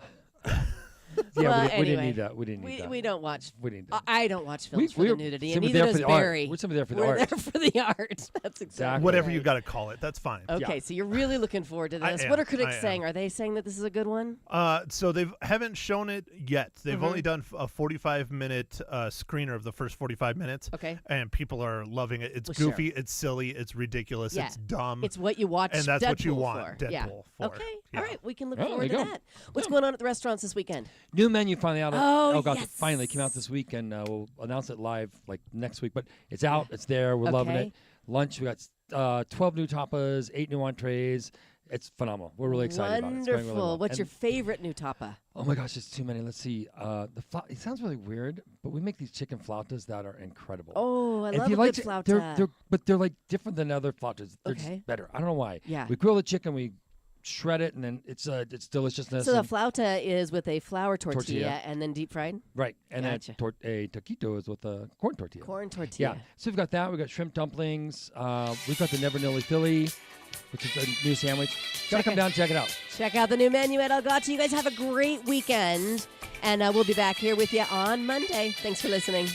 S4: Yeah,
S1: Well,
S4: we didn't
S1: anyway,
S4: need that. We didn't need that.
S1: We don't watch.
S4: We didn't. need that.
S1: I don't watch films for
S4: we're
S1: the nudity, and
S4: simply
S1: neither
S4: there for
S1: does
S4: the art.
S1: Barry.
S4: We're simply there for the
S1: We're
S4: art.
S1: there for the art. That's exactly
S2: Whatever
S1: right.
S2: you got to call it, that's fine.
S1: Okay, so you're really looking forward to
S2: I
S1: this.
S2: am,
S1: What are critics
S2: I am.
S1: saying? Are they saying that this is a good one?
S2: So they haven't shown it yet. They've
S1: Mm-hmm.
S2: only done a 45-minute screener of the first 45 minutes.
S1: Okay.
S2: And people are loving it. It's
S1: Well, sure.
S2: goofy, it's silly, it's ridiculous,
S1: Yeah.
S2: it's dumb.
S1: It's what you watch.
S2: And that's what you
S1: Deadpool
S2: want
S1: for. Yeah.
S2: Deadpool for.
S1: Okay.
S2: Yeah.
S1: All right. We can look
S4: Oh,
S1: forward to
S4: there you go.
S1: that. What's going on at the restaurants this weekend?
S4: New menu finally out.
S1: Oh,
S4: God!
S1: yes.
S4: It finally came out this week, and we'll announce it live like next week. But it's out. It's there. We're loving
S1: Okay.
S4: it. Lunch. We got 12 new tapas, 8 new entrees. It's phenomenal. We're really excited about it. It's going
S1: Wonderful.
S4: really well.
S1: What's your
S4: And-
S1: favorite new tapa?
S4: Oh my gosh, it's too many. Let's see. It sounds really weird, but we make these chicken flautas that are incredible.
S1: Oh, I
S4: If
S1: love
S4: you
S1: a
S4: like
S1: good
S4: chi-
S1: flauta.
S4: But they're like different than other flautas. They're
S1: Okay.
S4: just better. I don't know why.
S1: Yeah.
S4: We grill the chicken. We shred it, and then it's deliciousness.
S1: So the
S4: and-
S1: flauta is with a flour tortilla,
S4: Tortilla.
S1: and then deep fried
S4: right, and
S1: Gotcha.
S4: then a taquito is with a corn tortilla.
S1: corn tortilla.
S4: Yeah, so we've got that. We've got shrimp dumplings. We've got the Never Nilly Philly, which is a new sandwich. Gotta come down and check it out.
S1: Check out the new menu at Elgato. You guys have a great weekend, and we'll be back here with you on Monday. Thanks for listening.